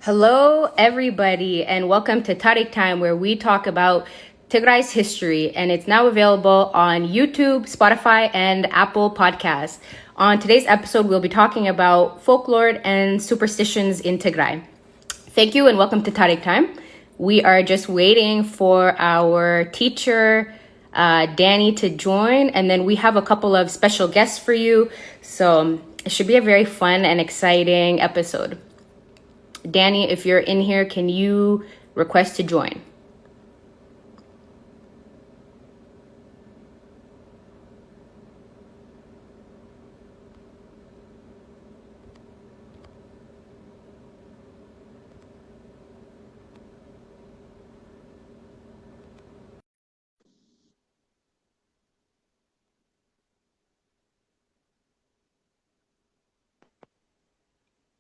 Hello, everybody, and welcome to Tariq Time, where we talk about Tigray's history, and it's now available on YouTube, Spotify, and Apple Podcasts. On today's episode, we'll be talking about folklore and superstitions in Tigray. Thank you, and welcome to Tariq Time. We are just waiting for our teacher, Danny, to join, and then we have a couple of special guests for you. So it should be a very fun and exciting episode. Danny, if you're in here, can you request to join?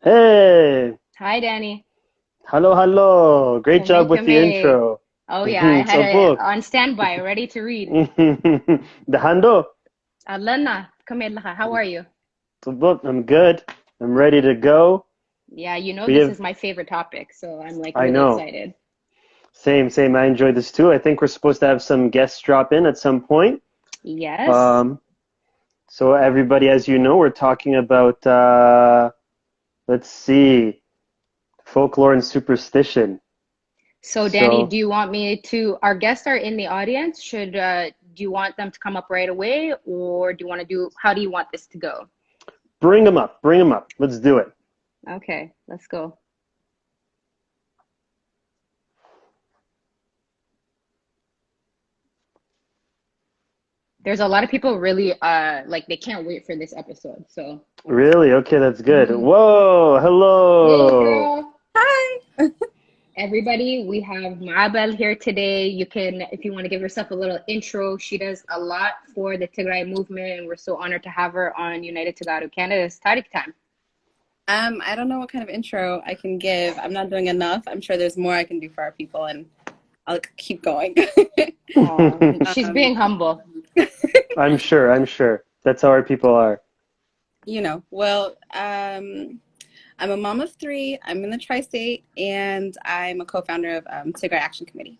Hey, Hi, Danny. hello, hello. Great Kame, job with the kame. intro. Oh, yeah, I had it Sabuk. on standby, ready to read. The hando. Alana, kame laha. How are you? Sabuk. I'm good. I'm ready to go. Yeah, you know We this have, is my favorite topic, so I'm like I really know. excited. Same. I enjoyed this too. I think we're supposed to have some guests drop in at some point. Yes. Um, so everybody, as you know, we're talking about, let's see, folklore and superstition. So, Danny, So do you want me to? Our guests are in the audience. Do you want them to come up right away, or do you want to do? How do you want this to go? bring them up. Bring them up. Let's do it. Okay, let's go. There's a lot of people really like they can't wait for this episode. So Really? Okay, that's good. mhm. Whoa, Hey hello. girl, Hi. everybody, we have Maabel here today. You can, if you want to give yourself a little intro, she does a lot for the Tigray movement, and we're so honored to have her on United Tagaru Canada's Tariq Time. I don't know what kind of intro I can give. I'm not doing enough. I'm sure there's more I can do for our people, and I'll keep going. Oh, she's um, being humble. I'm sure. That's how our people are. I'm a mom of three. I'm in the tri-state, and I'm a co-founder of Tigray Action Committee.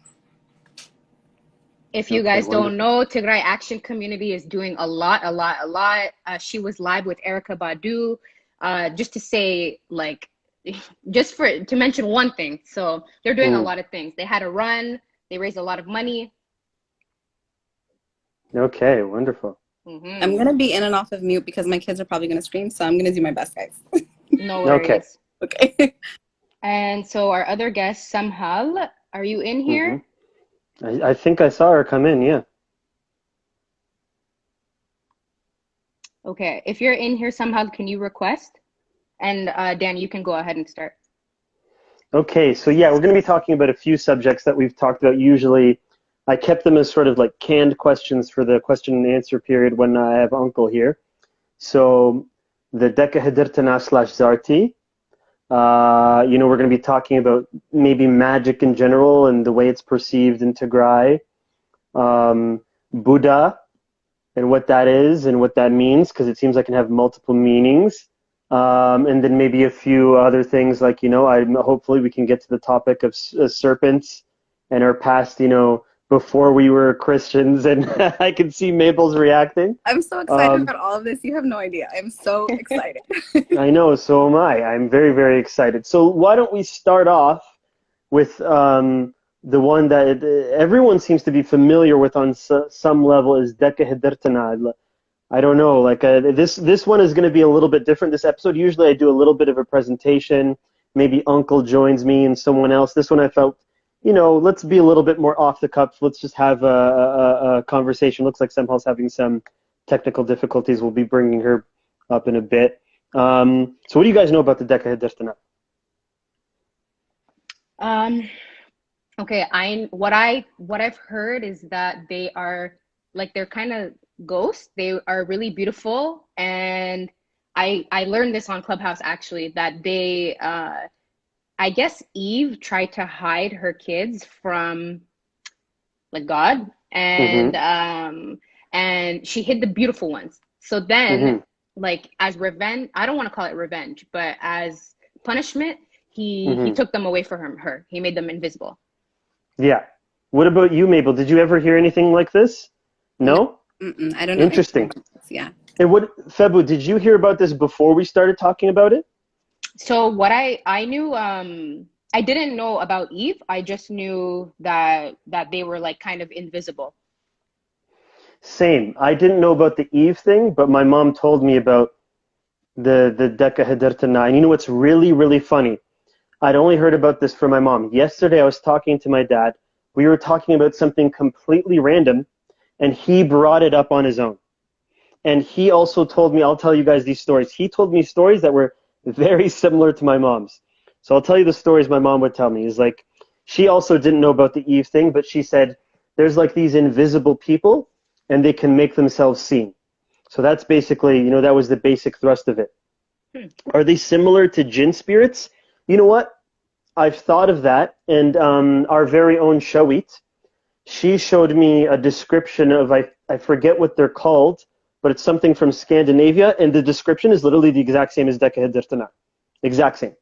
If you Okay, guys don't wonderful. know, Tigray Action Community is doing a lot, a lot, a lot. She was live with Erica Badu, just to say, like, just for to mention one thing. So they're doing a Mm, lot of things. They had a run. They raised a lot of money. okay, wonderful. I'm Hmm. gonna be in and off of mute because my kids are probably gonna scream, so I'm gonna do my best, guys. No Okay. worries. Okay. And so our other guest, Samhal, are you in hmm here? I think I saw her come in, yeah. Okay. If you're in here, Samhal, can you request? And Dan, you can go ahead and start. Okay, so yeah, we're going to be talking about a few subjects that we've talked about. Usually, I kept them as sort of like canned questions for the question and answer period when I have Uncle here. So, the Deka Hidertina slash Zarti. We're going to be talking about maybe magic in general and the way it's perceived in Tigray. Buddha and what that is and what that means, because it seems like it can have multiple meanings. And then maybe a few other things like, hopefully we can get to the topic of serpents and our past, before we were Christians. And I can see Mabel's reacting. I'm so excited Um, about all of this. You have no idea. I'm so excited. I know, so am I. I'm very, very excited. So why don't we start off with the one that everyone seems to be familiar with on some level is Deka Hidertina. I don't know. Like this one is going to be a little bit different. This episode, usually I do a little bit of a presentation. Maybe Uncle joins me and someone else. This one I felt, let's be a little bit more off the cuff. Let's just have a conversation. Looks like Sempal's having some technical difficulties. We'll be bringing her up in a bit. So what do you guys know about the Deka Hidertina? Um, okay, what I've heard is that they are like they're kind of ghosts. They are really beautiful, and I learned this on Clubhouse actually that they I guess Eve tried to hide her kids from like God, Mm-hmm. and she hid the beautiful ones. So then, Mm-hmm. like as revenge, I don't want to call it revenge, but as punishment, he took them away from her. He made them invisible. Yeah. What about you, Mabel? Did you ever hear anything like this? No? I don't know. Interesting. Yeah. And what, Febu, did you hear about this before we started talking about it? So what I knew, I didn't know about Eve. I just knew that they were like kind of invisible. Same. I didn't know about the Eve thing, but my mom told me about the Deka Hidertina. And you know what's really, really funny? I'd only heard about this from my mom. Yesterday I was talking to my dad. We were talking about something completely random, and he brought it up on his own. And he also told me, I'll tell you guys these stories. He told me stories that were very similar to my mom's. So I'll tell you the stories my mom would tell me. Is like, she also didn't know about the Eve thing, but she said there's like these invisible people, and they can make themselves seen. So that's basically, you know, that was the basic thrust of it. Are they similar to jinn spirits? You know what? I've thought of that, and our very own Shawit, she showed me a description of, I forget what they're called, but it's something from Scandinavia, and the description is literally the exact same as Deka Hidertina. Exact same.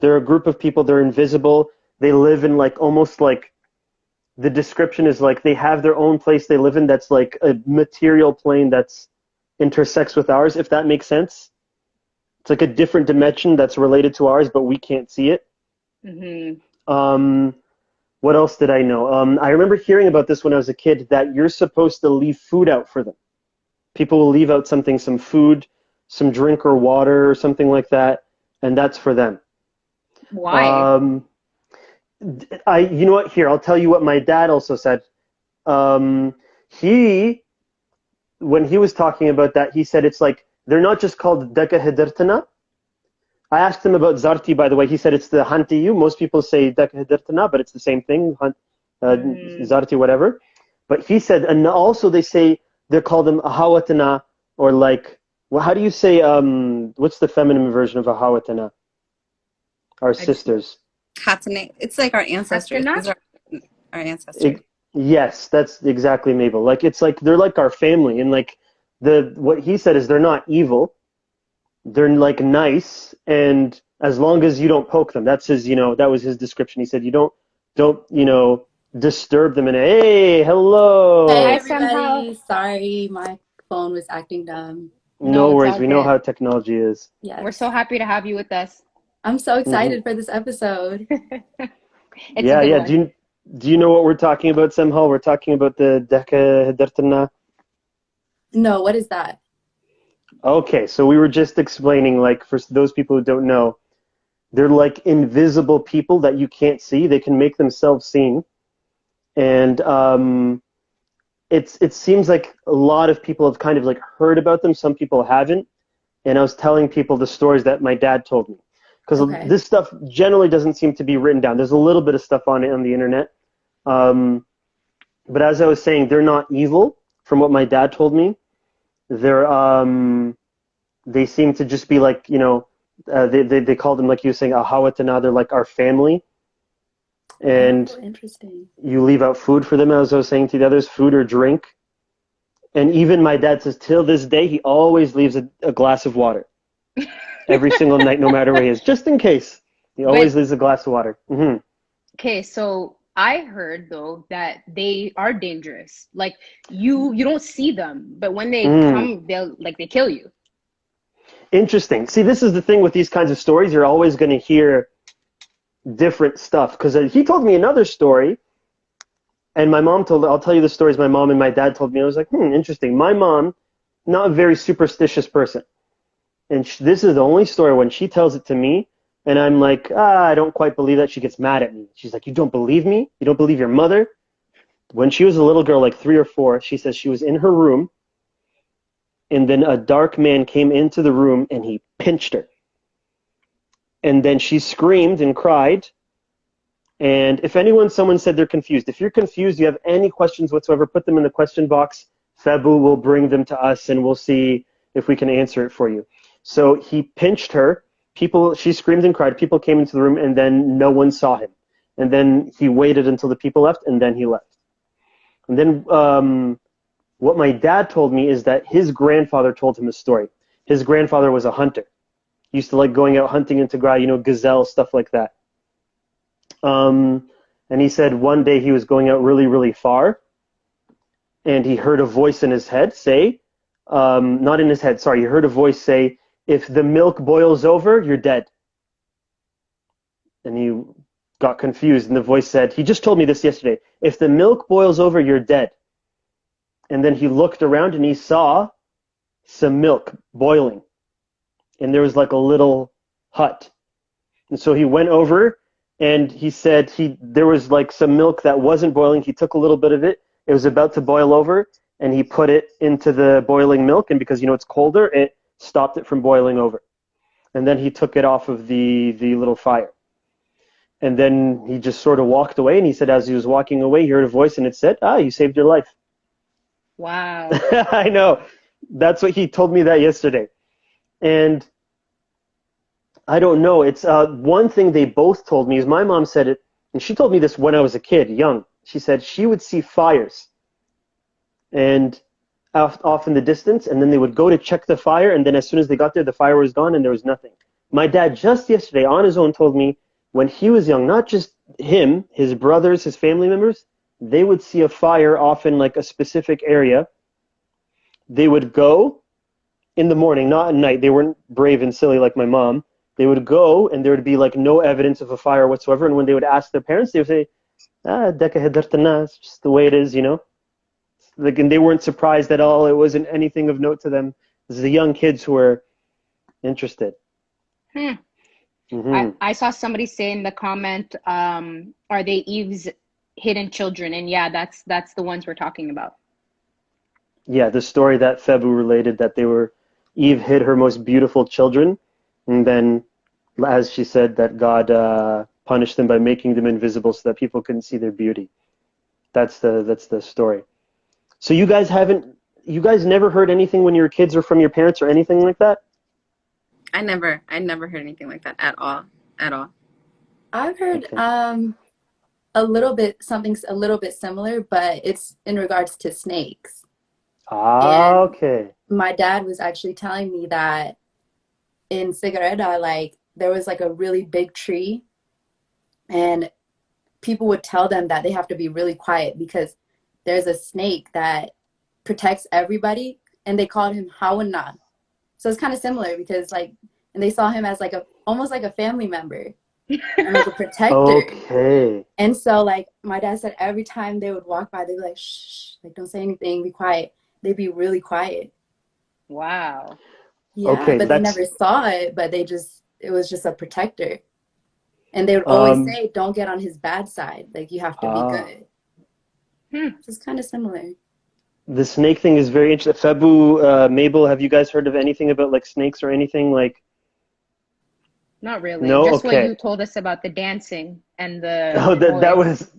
They're a group of people, they're invisible, they live in like, almost like, the description is like they have their own place they live in that's like a material plane that's intersects with ours, if that makes sense. It's like a different dimension that's related to ours, but we can't see it. What else did I know? I remember hearing about this when I was a kid, that you're supposed to leave food out for them. People will leave out something, some food, some drink or water or something like that, and that's for them. Why? You know what? Here, I'll tell you what my dad also said. When he was talking about that, he said it's like, they're not just called Deka Hidertina. I asked him about Zarti, by the way. He said it's the Hantiyu. Most people say Deka Hidertina, but it's the same thing, Zarti, whatever. But he said, and also they say, they call them Ahawatina, or like, well, how do you say, what's the feminine version of Ahawatina? Our sisters. Hatane. It's like our ancestors. Hatana? These are our ancestors. Yes, that's exactly, Mabel. Like, it's like they're like our family, and like what he said is they're not evil, they're like nice, and as long as you don't poke them, that's his, that was his description. He said you don't disturb them, and hey, hello. Hey Hi, everybody, somehow. sorry my phone was acting dumb. No It's worries, all we know good. how technology is. Yes. We're so happy to have you with us. I'm so excited for this episode. It's a good Yeah. one. Do you know what we're talking about, somehow? We're talking about the Deka Hidertina. No, what is that? Okay, so we were just explaining, like, for those people who don't know, they're like invisible people that you can't see. They can make themselves seen. And it seems like a lot of people have kind of like heard about them. Some people haven't. And I was telling people the stories that my dad told me. Because this stuff generally doesn't seem to be written down. There's a little bit of stuff on it on the internet. But as I was saying, they're not evil, from what my dad told me. They seem to just be like, they call them, like you were saying, Ahawatana. They're like our family. And interesting. you leave out food for them, as I was saying to the others, food or drink. And even my dad says, till this day, he always leaves a glass of water. Every single night, no matter where he is, just in case. He always leaves a glass of water. Mm-hmm. Okay, so I heard though that they are dangerous. Like you don't see them, but when they come, they kill you. Interesting. See, this is the thing with these kinds of stories. You're always going to hear different stuff. Because he told me another story, and my mom I'll tell you the stories my mom and my dad told me. I was like, interesting. My mom, not a very superstitious person. And this is the only story when she tells it to me, and I'm like, I don't quite believe that. She gets mad at me. She's like, you don't believe me? You don't believe your mother? When she was a little girl, like 3 or 4, she says she was in her room, and then a dark man came into the room, and he pinched her. And then she screamed and cried. And if someone said they're confused, if you're confused, you have any questions whatsoever, put them in the question box. Febu will bring them to us, and we'll see if we can answer it for you. So he pinched her. She screamed and cried. People came into the room, and then no one saw him. And then he waited until the people left, and then he left. And then what my dad told me is that his grandfather told him a story. His grandfather was a hunter. used to like going out hunting in Tigray, gazelle, stuff like that. And he said one day he was going out really, really far, and he heard a voice in his head say, not in his head, sorry, he heard a voice say, if the milk boils over, you're dead. And he got confused, and the voice said, he just told me this yesterday, if the milk boils over, you're dead. And then he looked around and he saw some milk boiling. And there was like a little hut. And so he went over and he said there was like some milk that wasn't boiling. He took a little bit of it. It was about to boil over, and he put it into the boiling milk. And because, it's colder, it stopped it from boiling over. And then he took it off of the little fire. And then he just sort of walked away. And he said as he was walking away, he heard a voice and it said, you saved your life. Wow. I know. That's what he told me that yesterday. And I don't know. It's one thing they both told me is my mom said it, and she told me this when I was a kid, young. She said she would see fires and off in the distance, and then they would go to check the fire, and then as soon as they got there, the fire was gone and there was nothing. My dad just yesterday on his own told me when he was young, not just him, his brothers, his family members, they would see a fire off in like a specific area. They would go in the morning, not at night. They weren't brave and silly like my mom. They would go and there would be like no evidence of a fire whatsoever. And when they would ask their parents, they would say, Deki Hidertina, it's just the way it is, Like, and they weren't surprised at all. It wasn't anything of note to them. This is the young kids who were interested. Mm-hmm. I saw somebody say in the comment, are they Eve's hidden children? And yeah, that's the ones we're talking about. Yeah, the story that Febu related, that Eve hid her most beautiful children, and then, as she said, that God punished them by making them invisible so that people couldn't see their beauty. That's the story. So you guys never heard anything when you were kids or from your parents or anything like that? I never heard anything like that at all. I've heard Okay. something a little bit similar, but it's in regards to snakes. And Okay. my dad was actually telling me that in Cigareta, like there was like a really big tree, and people would tell them that they have to be really quiet because there's a snake that protects everybody, and they called him Hawana. So it's kind of similar because and they saw him as like almost like a family member and like a protector. Okay. And so like my dad said every time they would walk by, they'd be like, shh, like don't say anything, be quiet. They'd be really quiet. Wow. Yeah, Okay, but they never saw it, but it was just a protector. And they would always say, don't get on his bad side. Like you have to be good. So it's kind of similar. The snake thing is very interesting. Febu, Mabel, have you guys heard of anything about like snakes or anything like? Not really. No? Just Okay. what you told us about the dancing and the Oh, that was,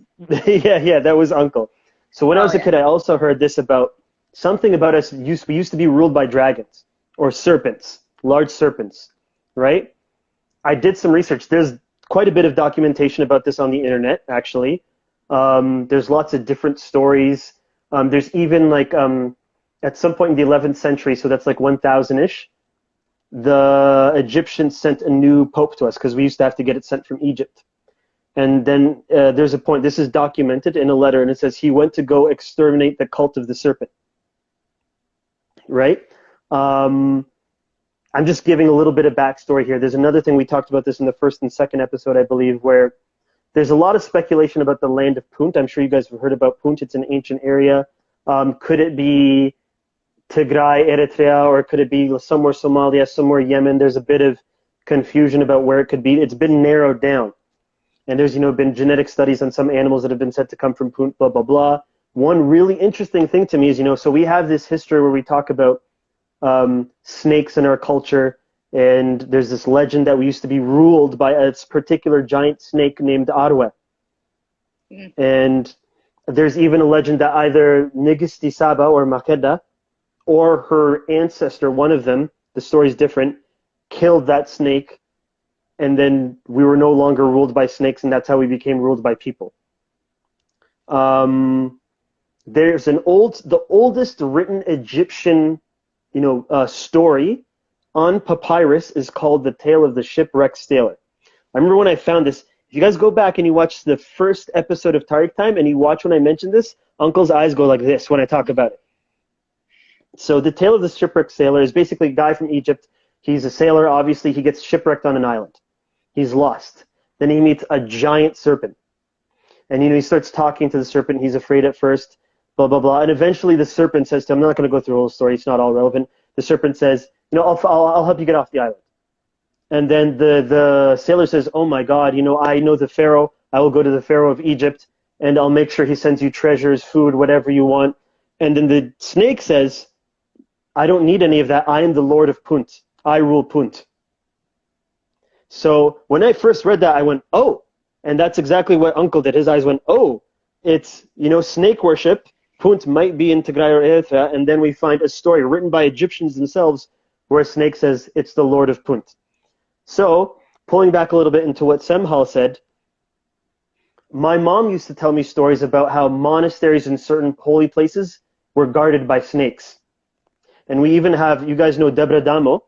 yeah, that was Uncle. So when I was a kid, I also heard this about something about us. We used to be ruled by dragons or serpents, large serpents, right? I did some research. There's quite a bit of documentation about this on the internet, actually. There's lots of different stories. There's even like at some point in the 11th century, so that's like 1000-ish, the Egyptians sent a new pope to us because we used to have to get it sent from Egypt. And then there's a point, this is documented in a letter, and it says he went to go exterminate the cult of the serpent. Right? I'm just giving a little bit of backstory here. There's another thing, we talked about this in the first and second episode, I believe, where there's a lot of speculation about the land of Punt. I'm sure you guys have heard about Punt. It's an ancient area. Could it be Tigray, Eritrea, or could it be somewhere Somalia, somewhere Yemen? There's a bit of confusion about where it could be. It's been narrowed down. And there's, been genetic studies on some animals that have been said to come from Punt, blah, blah, blah. One really interesting thing to me is, so we have this history where we talk about snakes in our culture, and there's this legend that we used to be ruled by a particular giant snake named Arwe. And there's even a legend that either Nigisti Saba or Makeda or her ancestor, one of them, the story's different, killed that snake, and then we were no longer ruled by snakes, and that's how we became ruled by people. There's the oldest written Egyptian, story on papyrus is called the tale of the shipwrecked sailor. I remember when I found this. If you guys go back and you watch the first episode of Tariq Time and you watch when I mention this, Uncle's eyes go like this when I talk about it. So the tale of the shipwrecked sailor is basically a guy from Egypt. He's a sailor, obviously. He gets shipwrecked on an island. He's lost. Then he meets a giant serpent. And, he starts talking to the serpent. He's afraid at first, blah, blah, blah. And eventually the serpent says to him, I'm not going to go through the whole story. It's not all relevant. The serpent says, I'll help you get off the island. And then the sailor says, oh, my God, I know the Pharaoh. I will go to the Pharaoh of Egypt, and I'll make sure he sends you treasures, food, whatever you want. And then the snake says, I don't need any of that. I am the Lord of Punt. I rule Punt. So when I first read that, I went, oh. And that's exactly what Uncle did. His eyes went, oh, it's, snake worship. Punt might be in Tigray or Eritrea. And then we find a story written by Egyptians themselves where a snake says it's the Lord of Punt. So pulling back a little bit into what Semhal said, my mom used to tell me stories about how monasteries in certain holy places were guarded by snakes. And we even have, you guys know Debre Damo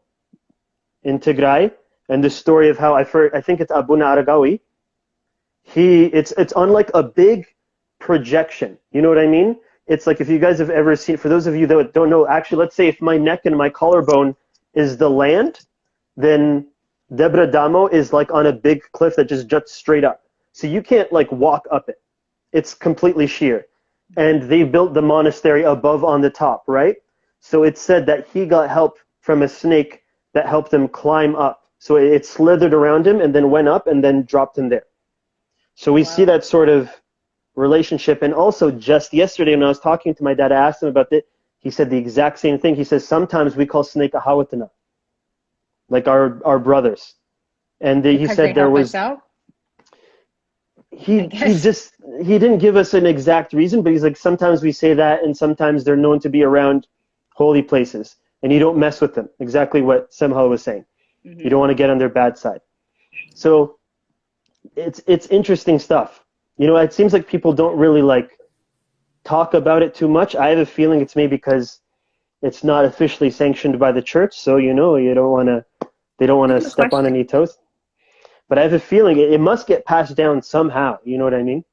in Tigray, and the story of how, I think it's Abuna Aragawi, it's on like a big projection. You know what I mean? It's like if you guys have ever seen, for those of you that don't know, actually, let's say if my neck and my collarbone is the land, then Debre Damo is like on a big cliff that just juts straight up. So you can't like walk up it. It's completely sheer. And they built the monastery above on the top, right? So it said that he got help from a snake that helped him climb up. So it slithered around him and then went up and then dropped him there. So we see that sort of relationship. And also just yesterday when I was talking to my dad, I asked him about it. He said the exact same thing. He says sometimes we call snake a hawatana, like our brothers. And he said there was... He didn't give us an exact reason, but he's like, sometimes we say that and sometimes they're known to be around holy places and you don't mess with them. Exactly what Semhal was saying. Mm-hmm. You don't want to get on their bad side. So it's interesting stuff. It seems like people don't really like talk about it too much. I have a feeling it's maybe because it's not officially sanctioned by the church, so they don't want to step on any toes. But I have a feeling it must get passed down somehow. You know what I mean?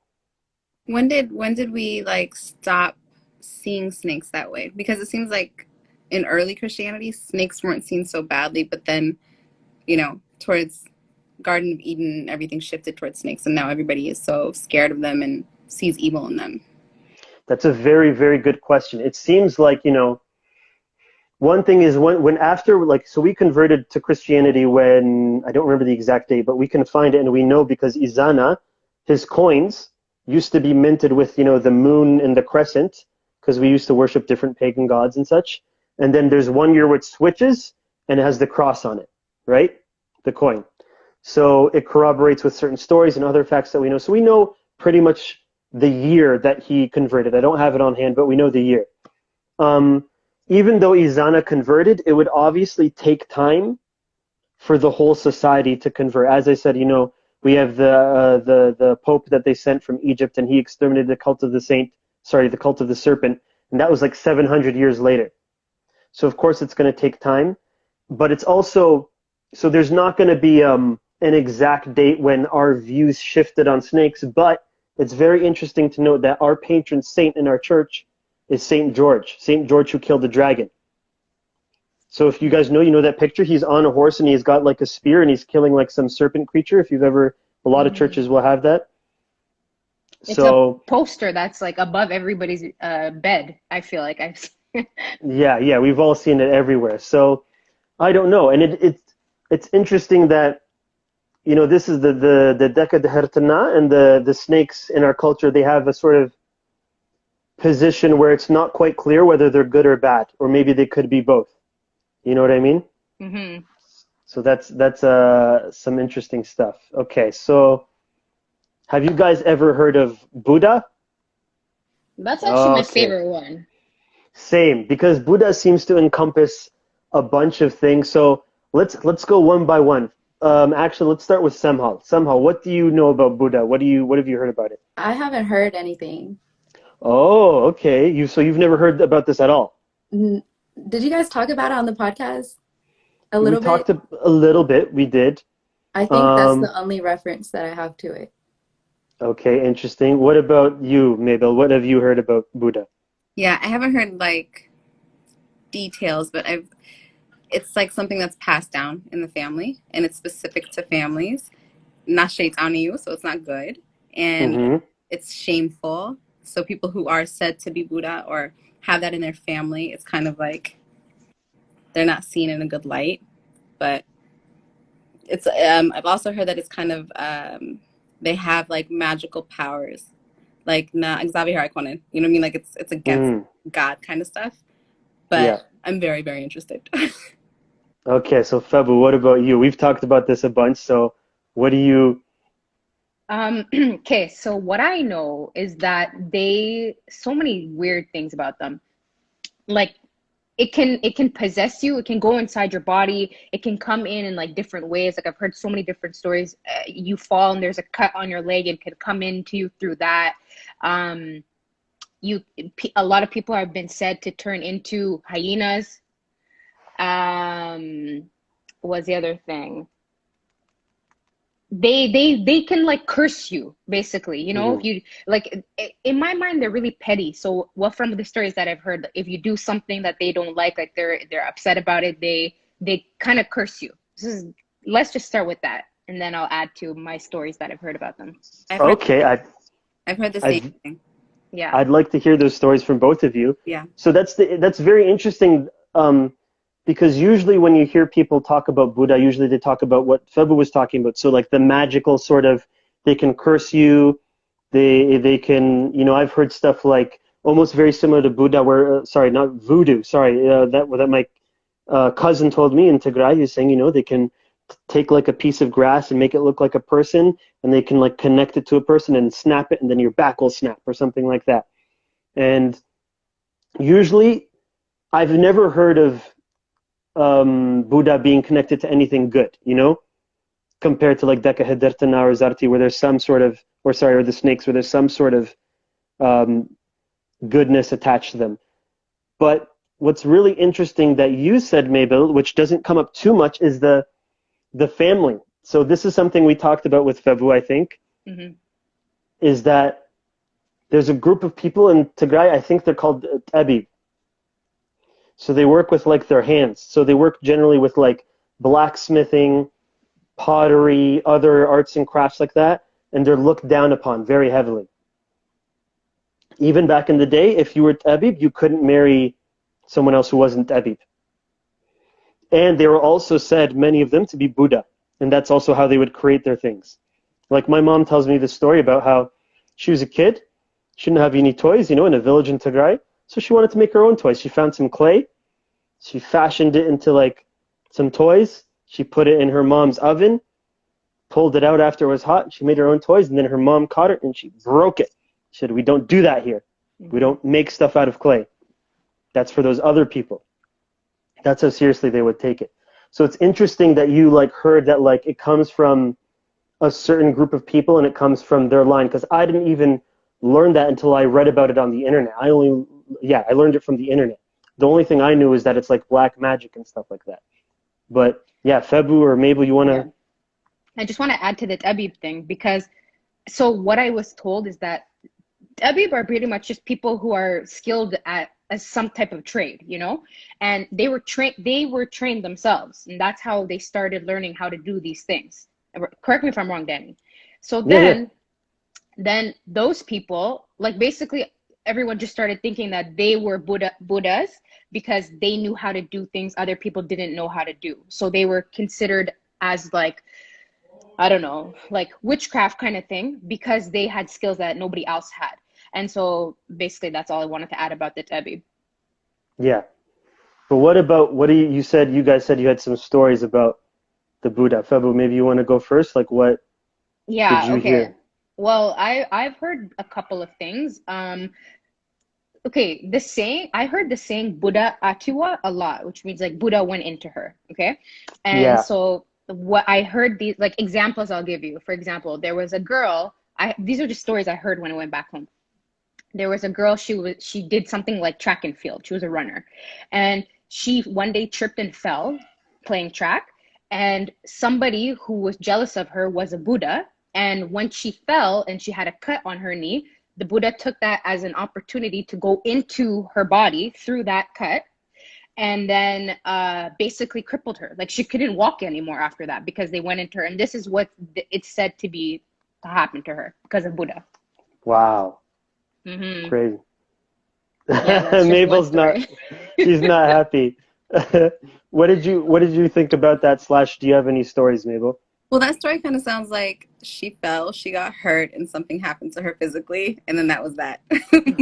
When did we like stop seeing snakes that way? Because it seems like in early Christianity, snakes weren't seen so badly, but then, towards Garden of Eden, everything shifted towards snakes, and now everybody is so scared of them and sees evil in them. That's a very, very good question. It seems like, one thing is when after, so we converted to Christianity when, I don't remember the exact date, but we can find it and we know because Izana, his coins used to be minted with, the moon and the crescent because we used to worship different pagan gods and such. And then there's one year where it switches and it has the cross on it, right? The coin. So it corroborates with certain stories and other facts that we know. So we know pretty much the year that he converted. I don't have it on hand, but we know the year. Even though Izana converted, it would obviously take time for the whole society to convert. As I said, we have the Pope that they sent from Egypt, and he exterminated the cult of the cult of the serpent, and that was like 700 years later. So of course it's going to take time, but it's also, so there's not going to be an exact date when our views shifted on snakes, but it's very interesting to note that our patron saint in our church is St. George who killed the dragon. So if you guys know, that picture, he's on a horse and he's got like a spear and he's killing like some serpent creature. If you've ever, a lot of churches will have that. It's a poster that's like above everybody's bed, I feel like I've seen. Yeah, we've all seen it everywhere. So I don't know. And it's interesting that, this is the Deki Hidertina, and the snakes in our culture, they have a sort of position where it's not quite clear whether they're good or bad, or maybe they could be both. You know what I mean? Mm-hmm. So that's some interesting stuff. Okay, so have you guys ever heard of Budda? That's actually my favorite one. Same, because Budda seems to encompass a bunch of things. So let's go one by one. Actually, let's start with Semhal. Semhal, what do you know about Budda? What have you heard about it? I haven't heard anything. Oh, okay. So you've never heard about this at all? Did you guys talk about it on the podcast? A We little talked bit. a little bit. We did. I think that's Um, the only reference that I have to it. okay, interesting. What about you, Mabel? What have you heard about Buddha? Yeah, I haven't heard like details, but I've it's like something that's passed down in the family and it's specific to families. Not you, so it's not good. And Mm-hmm. it's shameful. So people who are said to be Buddha or have that in their family, it's kind of like they're not seen in a good light. But it's I've also heard that it's kind of they have like magical powers, like na Xavier Harkonnen. You know what I mean? Like it's against Mm, God kind of stuff. yeah. But I'm very very interested. Okay, so Febu, what about you? We've talked about this a bunch, so what do you Okay, so what I know is that so many weird things about them. Like it can possess you, it can go inside your body, it can come in like different ways. Like I've heard so many different stories. You fall and there's a cut on your leg and could come into you through that. Um, you a lot of people have been said to turn into hyenas. What was the other thing? They can like curse you basically, you know, if Mhm. you like in my mind they're really petty. So what from the stories that I've heard, if you do something that they don't like they're upset about it, they kind of curse you. Let's just start with that and then I'll add to my stories that I've heard about them. I've heard Okay, I've heard the same I'd thing. Yeah. I'd like to hear those stories from both of you. Yeah. So that's very interesting, because usually when you hear people talk about Buddha, usually they talk about what Febu was talking about. So like the magical sort of, they can curse you, they can, I've heard stuff like almost very similar to Buddha, where sorry, not voodoo, sorry, that my cousin told me in Tigray. He was saying, they can take like a piece of grass and make it look like a person, and they can like connect it to a person and snap it, and then your back will snap or something like that. And usually, I've never heard of Buddha being connected to anything good, compared to like Deka Hidertina or Zarti, where there's some sort of, or the snakes, where there's some sort of um, goodness attached to them. But what's really interesting that you said, Mabel, which doesn't come up too much, is the family. So this is something we talked about with Fevu, I think, Hmm. is that there's a group of people in Tigray, I think they're called Tabib. So they work with like their hands. So they work generally with like blacksmithing, pottery, other arts and crafts like that, and they're looked down upon very heavily. Even back in the day, if you were Tabib, you couldn't marry someone else who wasn't Tabib. And they were also said, many of them, to be Buddha. And that's also how they would create their things. Like my mom tells me this story about how she was a kid, she didn't have any toys, in a village in Tigray. So she wanted to make her own toys. She found some clay, she fashioned it into like some toys. She put it in her mom's oven, pulled it out after it was hot. She made her own toys, and then her mom caught it and she broke it. She said, "We don't do that here. We Hmm. don't make stuff out of clay. That's for those other people." That's how seriously they would take it. So it's interesting that you like heard that like it comes from a certain group of people and it comes from their line, because I didn't even learn that until I read about it on the internet. I learned it from the internet. The only thing I knew is that it's like black magic and stuff like that. But yeah, Febu or Mabel, you want Yeah. to? I just want to add to the Tabib thing because so what I was told is that Tabib are pretty much just people who are skilled at some type of trade, and they were trained themselves, and that's how they started learning how to do these things. Correct me if I'm wrong, Danny. So Yeah, yeah, then those people, like basically everyone just started thinking that they were Buddhas because they knew how to do things other people didn't know how to do. So they were considered as like I don't know, like witchcraft kind of thing because they had skills that nobody else had. And so basically that's all I wanted to add about the Tebi. yeah. But what about what do you said? You guys said you had some stories about the Buddha. Febu, maybe you want to go first. Like, what did Yeah, you okay. hear? Well, I've heard a couple of things. Okay, I heard the saying Buddha Atiwa a lot, which means like Buddha went into her. Okay. And Yeah, so what I heard these like examples I'll give you. For example, there was a girl, these are just stories I heard when I went back home. There was a girl, she did something like track and field. She was a runner. And she one day tripped and fell playing track, and somebody who was jealous of her was a Buddha. And when she fell and she had a cut on her knee, the Buddha took that as an opportunity to go into her body through that cut, and then basically crippled her. Like she couldn't walk anymore after that because they went into her. And this is what it's said to happen to her because of Buddha. Wow. Mm-hmm. Crazy. Yeah, Mabel's not, she's not happy. What did you think about that? / do you have any stories, Mabel? Well, that story kind of sounds like she fell, she got hurt, and something happened to her physically, and then that was that.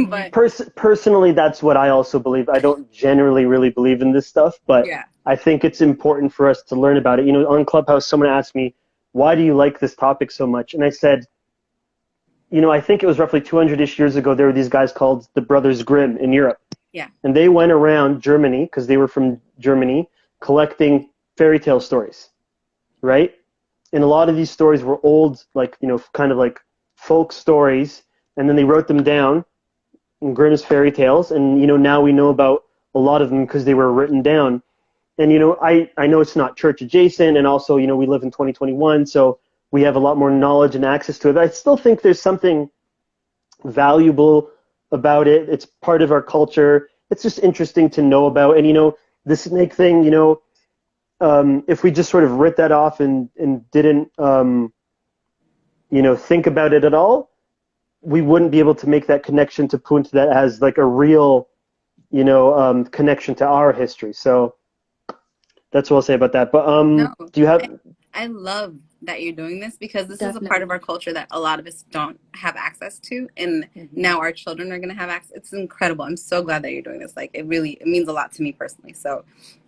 But Personally, that's what I also believe. I don't generally really believe in this stuff, but yeah, I think it's important for us to learn about it. You know, on Clubhouse, someone asked me, why do you like this topic so much? And I said, you know, I think it was roughly 200-ish years ago, there were these guys called the Brothers Grimm in Europe. yeah, And they went around Germany, because they were from Germany, collecting fairy tale stories, right? And a lot of these stories were old, like, you know, kind of like folk stories, and then they wrote them down in Grimm's fairy tales, and, you know, now we know about a lot of them because they were written down. And, you know, I know it's not church adjacent, and also, you know, we live in 2021, so we have a lot more knowledge and access to it. But I still think there's something valuable about it. It's part of our culture. It's just interesting to know about. And, you know, the snake thing, you know, if we just sort of writ that off and didn't, you know, think about it at all, we wouldn't be able to make that connection to Punt that has like a real, you know, connection to our history. So that's what I'll say about that. But no, do you have? I love that you're doing this because this is a Definitely. part of our culture that a lot of us don't have access to, and now our children are going to have access. It's incredible. I'm so glad that you're doing this. Like, it means a lot to me personally. So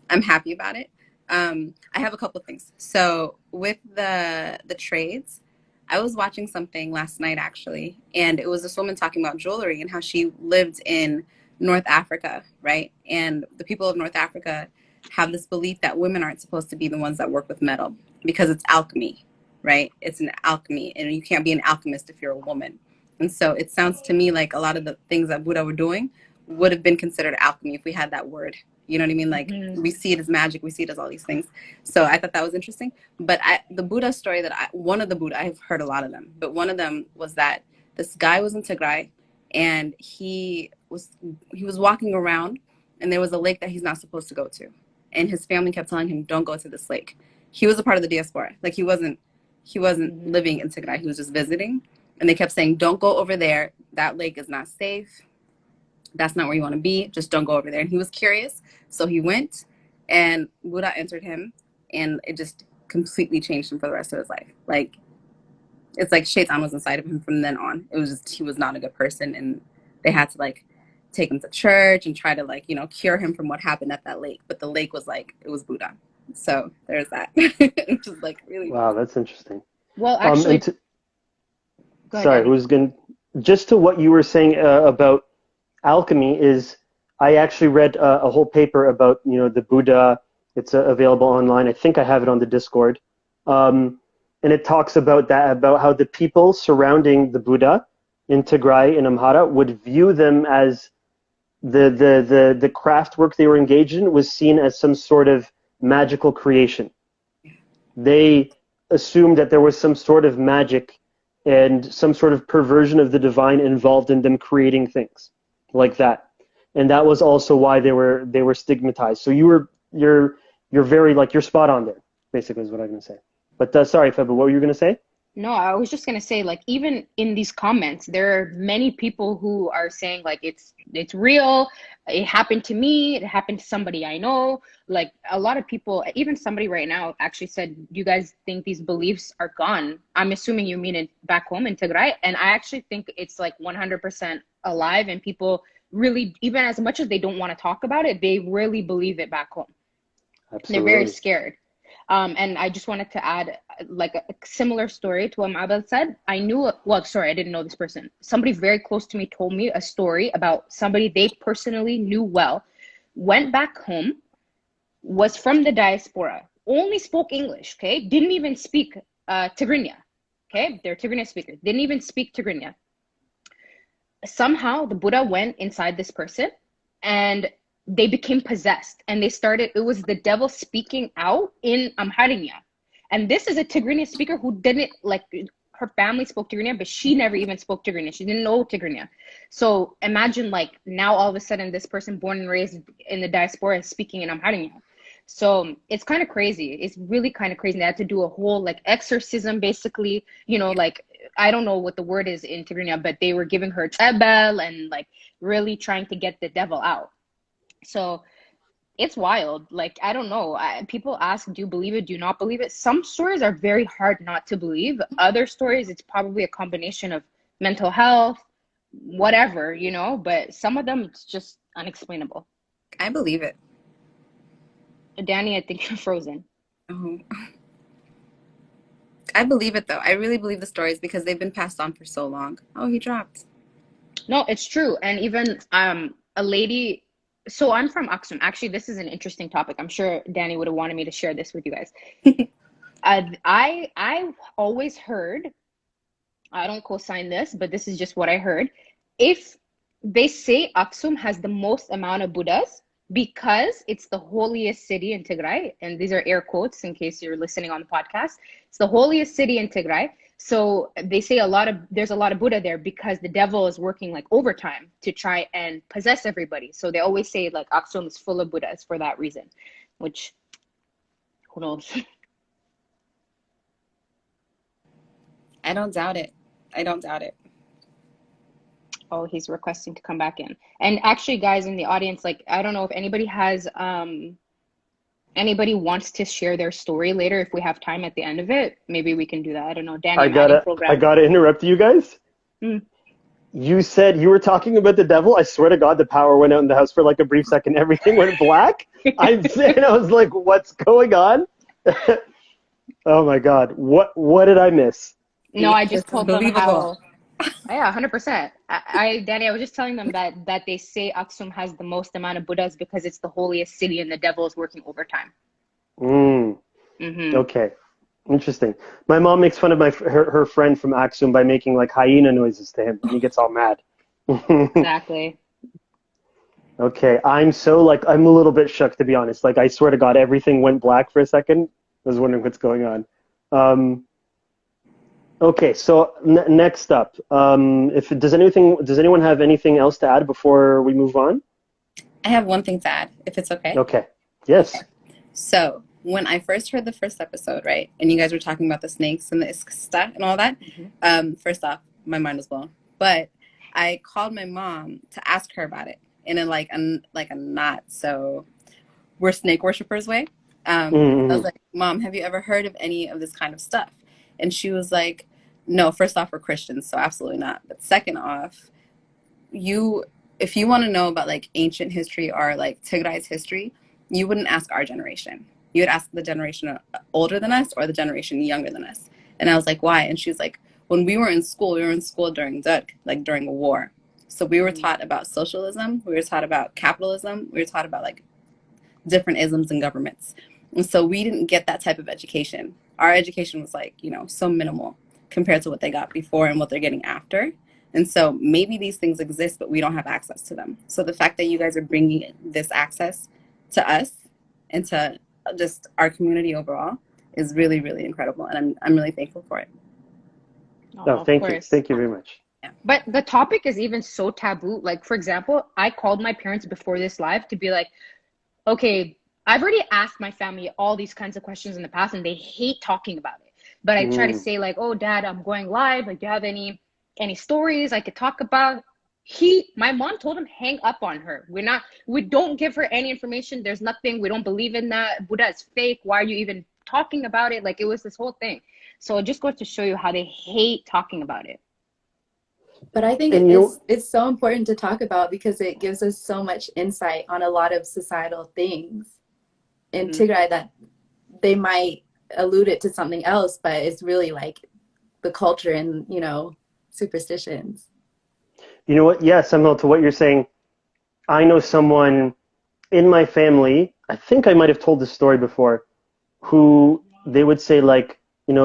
I'm happy about it. I have a couple of things. So with the trades, I was watching something last night actually, and it was this woman talking about jewelry and how she lived in North Africa, right? And the people of North Africa have this belief that women aren't supposed to be the ones that work with metal because it's alchemy, right? It's an alchemy, and you can't be an alchemist if you're a woman. And so it sounds to me like a lot of the things that Buddha were doing would have been considered alchemy if we had that word. You know what I mean? Like, we see it as magic, we see it as all these things. So I thought that was interesting. But the Buddha story one of the Buddha, I've heard a lot of them, but one of them was that this guy was in Tigray, and he was walking around, and there was a lake that he's not supposed to go to. And his family kept telling him, don't go to this lake. He was a part of the diaspora. Like, he wasn't living in Tigray. He was just visiting. And they kept saying, don't go over there. That lake is not safe. That's not where you want to be. Just don't go over there. And he was curious. So he went, and Buddha answered him, and it just completely changed him for the rest of his life. Like, it's like Shaitan was inside of him from then on. It was just, he was not a good person. And they had to, like, take him to church and try to, like, you know, cure him from what happened at that lake. But the lake was like, it was Buddha. So there's that. Which is like really Wow, that's interesting. Well, actually, sorry, who's going? Just to what you were saying about alchemy is, I actually read a whole paper about, you know, the Buddha. It's available online. I think I have it on the Discord, and it talks about that, about how the people surrounding the Buddha in Tigray and Amhara would view them as the craft work they were engaged in was seen as some sort of magical creation. They assumed that there was some sort of magic and some sort of perversion of the divine involved in them creating things like that. And that was also why they were stigmatized. So you're very, like, you're spot on there, basically, is what I'm going to say. But sorry, Feba, what were you going to say? No, I was just gonna say, like, even in these comments, there are many people who are saying, like, it's real. It happened to me. It happened to somebody I know. Like, a lot of people, even somebody right now actually said, you guys think these beliefs are gone? I'm assuming you mean it back home in Tigray. And I actually think it's like 100% alive, and people really, even as much as they don't want to talk about it, they really believe it back home. Absolutely. They're very scared. And I just wanted to add, like, a similar story to what Mabel said. I didn't know this person. Somebody very close to me told me a story about somebody they personally knew well, went back home, was from the diaspora, only spoke English, okay? Didn't even speak Tigrinya, okay? They're Tigrinya speakers. Didn't even speak Tigrinya. Somehow the Buddha went inside this person, and they became possessed, and they started, it was the devil speaking out in Amharinia. And this is a Tigrinya speaker who didn't, like, her family spoke Tigrinya, but she never even spoke Tigrinya. She didn't know Tigrinya. So imagine, like, now all of a sudden this person born and raised in the diaspora is speaking in Amharinia. So it's kind of crazy. It's really kind of crazy. They had to do a whole, like, exorcism, basically, you know, like, I don't know what the word is in Tigrinya, but they were giving her tabel and, like, really trying to get the devil out. So it's wild. Like, I don't know. People ask, do you believe it? Do you not believe it? Some stories are very hard not to believe. Other stories, it's probably a combination of mental health, whatever, you know, but some of them, it's just unexplainable. I believe it. Danny, I think you're frozen. Oh. I believe it, though. I really believe the stories because they've been passed on for so long. Oh, he dropped. No, it's true. And even a lady, so I'm from Aksum. Actually, this is an interesting topic. I'm sure Danny would have wanted me to share this with you guys. I always heard, I don't co-sign this, but this is just what I heard. If they say Aksum has the most amount of Buddhas because it's the holiest city in Tigray, and these are air quotes in case you're listening on the podcast. It's the holiest city in Tigray. So they say there's a lot of Buddha there because the devil is working like overtime to try and possess everybody. So they always say like Aksum is full of Buddhas for that reason, which who knows? I don't doubt it. I don't doubt it. Oh, he's requesting to come back in. And actually, guys in the audience, like, I don't know if anybody has anybody wants to share their story later. If we have time at the end of it, maybe we can do that. I don't know. Danny, I gotta interrupt you guys. You said you were talking about the devil. I swear to God, the power went out in the house for like a brief second. Everything went black. I was like, what's going on? Oh my God. What did I miss? No, I just told them how. Yeah, 100%. Danny, I was just telling them that they say Aksum has the most amount of Buddhas because it's the holiest city and the devil is working overtime. Okay, interesting. My mom makes fun of her friend from Aksum by making like hyena noises to him, and he gets all mad. Exactly. Okay, I'm a little bit shook, to be honest. Like, I swear to God, everything went black for a second. I was wondering what's going on. Okay, so next up, does anyone have anything else to add before we move on? I have one thing to add, if it's okay. Okay. Yes. Okay. So when I first heard the first episode, right, and you guys were talking about the snakes and the isksta and all that, first off, my mind was blown. But I called my mom to ask her about it in a not so we're snake worshippers way. I was like, Mom, have you ever heard of any of this kind of stuff? And she was like, no, first off, we're Christians, so absolutely not. But second off, if you want to know about like ancient history or like Tigray's history, you wouldn't ask our generation. You would ask the generation older than us or the generation younger than us. And I was like, why? And she was like, when we were in school during Zarti, like during a war. So we were taught about socialism, we were taught about capitalism, we were taught about like different isms and governments. And so we didn't get that type of education. Our education was like, so minimal compared to what they got before and what they're getting after. And so maybe these things exist, but we don't have access to them. So the fact that you guys are bringing this access to us and to just our community overall is really, really incredible. And I'm really thankful for it. Oh, thank you. Thank you very much. Yeah. But the topic is even so taboo. Like, for example, I called my parents before this live to be like, okay, I've already asked my family all these kinds of questions in the past and they hate talking about it. But I try to say like, oh, Dad, I'm going live. Like, do you have any stories I could talk about? My mom told him, hang up on her. We don't give her any information. There's nothing. We don't believe in that. Buddha is fake. Why are you even talking about it? Like, it was this whole thing. So it just goes to show you how they hate talking about it. But I think it's so important to talk about because it gives us so much insight on a lot of societal things in Tigray that they might allude it to something else, but it's really like the culture and, superstitions. You know what? Yeah, Samuel, to what you're saying, I know someone in my family, I think I might have told this story before, who they would say like,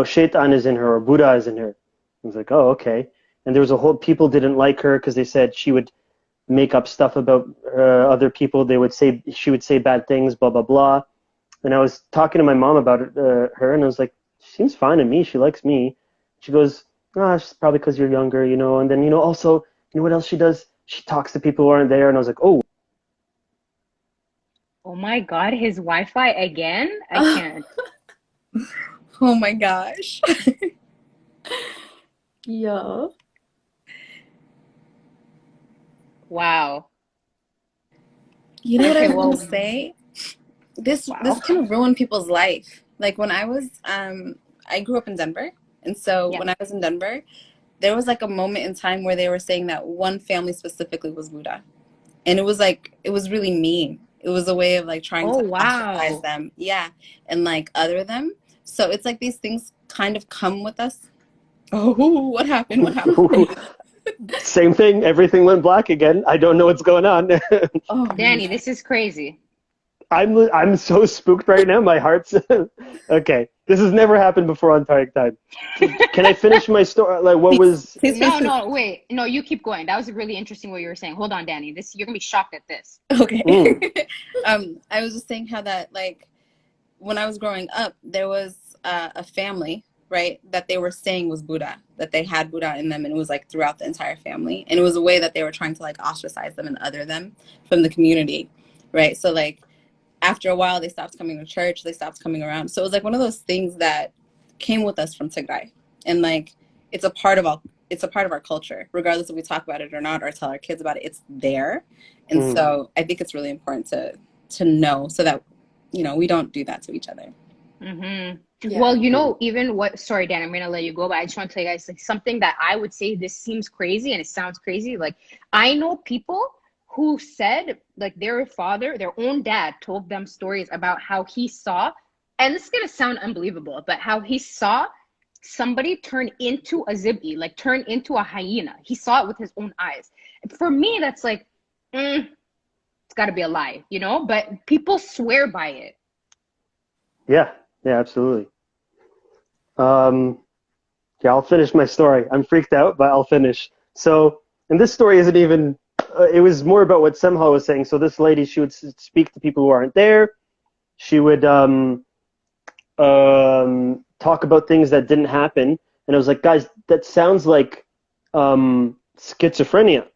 Shaitan is in her or Buddha is in her. I was like, oh, okay. And there was people didn't like her because they said she would make up stuff about other people. She would say bad things, blah, blah, blah. And I was talking to my mom about her, and I was like, she seems fine to me. She likes me. She goes, oh, it's probably because you're younger, you know. And then, you know, also, you know what else she does? She talks to people who aren't there. And I was like, oh. Oh my God, his Wi-Fi again? I can't. Oh my gosh. Yeah. Wow. You know what I Okay, was well, gonna say? This wow. can ruin people's life. Like when I was I grew up in Denver, and so Yeah. when I was in Denver, there was like a moment in time where they were saying that one family specifically was Buddha, and it was like it was really mean. It was a way of like trying Oh, to ostracize wow. them, yeah, and like other them. So it's like these things kind of come with us. Oh, what happened? What happened? Same thing. Everything went black again. I don't know what's going on. Oh, Danny, this is crazy. I'm so spooked right now. My heart's okay. This has never happened before on Tarek Time. Can I finish my story? Like, what was? please, No, please. no, wait. No, you keep going. That was really interesting what you were saying. Hold on, Danny. You're gonna be shocked at this. Okay. Mm. I was just saying how that like when I was growing up, there was a family, right, that they were saying was Buddha, that they had Buddha in them, and it was like throughout the entire family, and it was a way that they were trying to like ostracize them and other them from the community, right? So like after a while, they stopped coming to church, they stopped coming around. So it was like one of those things that came with us from Tigray, and like it's a part of our culture, regardless if we talk about it or not, or tell our kids about it. It's there, and so I think it's really important to know so that we don't do that to each other. Mm-hmm. Yeah. Well, you know, even what, sorry, Dan, I'm going to let you go, but I just want to tell you guys like something that I would say this seems crazy and it sounds crazy. Like, I know people who said like their father, their own dad told them stories about how he saw, and this is going to sound unbelievable, but how he saw somebody turn into a zibi, like turn into a hyena. He saw it with his own eyes. For me, that's like, it's got to be a lie, you know, but people swear by it. Yeah, absolutely. Yeah, I'll finish my story. I'm freaked out, but I'll finish. So, and this story isn't even, it was more about what Semha was saying. So this lady, she would speak to people who aren't there. She would talk about things that didn't happen. And I was like, guys, that sounds like schizophrenia.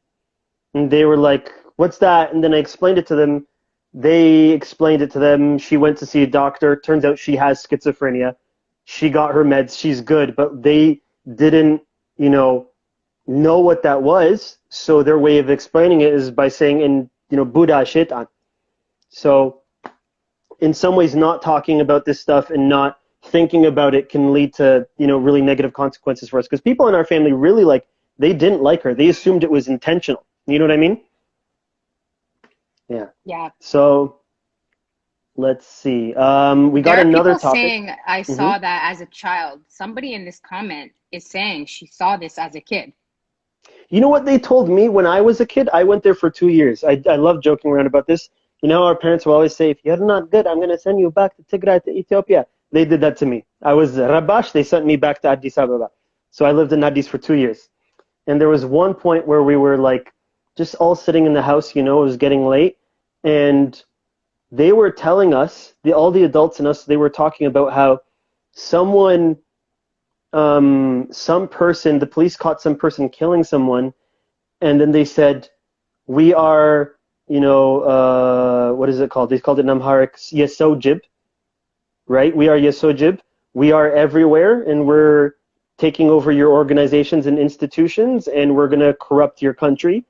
And they were like, what's that? And then I explained it to them. They explained it to them. She went to see a doctor. Turns out she has schizophrenia. She got her meds. She's good. But they didn't, know what that was. So their way of explaining it is by saying, Buddha shaitan. So in some ways, not talking about this stuff and not thinking about it can lead to, really negative consequences for us. Because people in our family really they didn't like her. They assumed it was intentional. You know what I mean? Yeah. Yeah. So let's see. We got There are another people topic. saying I saw that as a child. Somebody in this comment is saying she saw this as a kid. You know what they told me when I was a kid? I went there for 2 years. I love joking around about this. Our parents will always say, if you're not good, I'm going to send you back to Tigray, to Ethiopia. They did that to me. I was Rabash. They sent me back to Addis Ababa. So I lived in Addis for 2 years. And there was one point where we were just all sitting in the house, it was getting late. And they were telling us, all the adults and us, they were talking about how someone, some person, the police caught some person killing someone. And then they said, we are, what is it called? They called it in Amharic, Yesojib, right? We are Yesojib. We are everywhere, and we're taking over your organizations and institutions, and we're going to corrupt your country.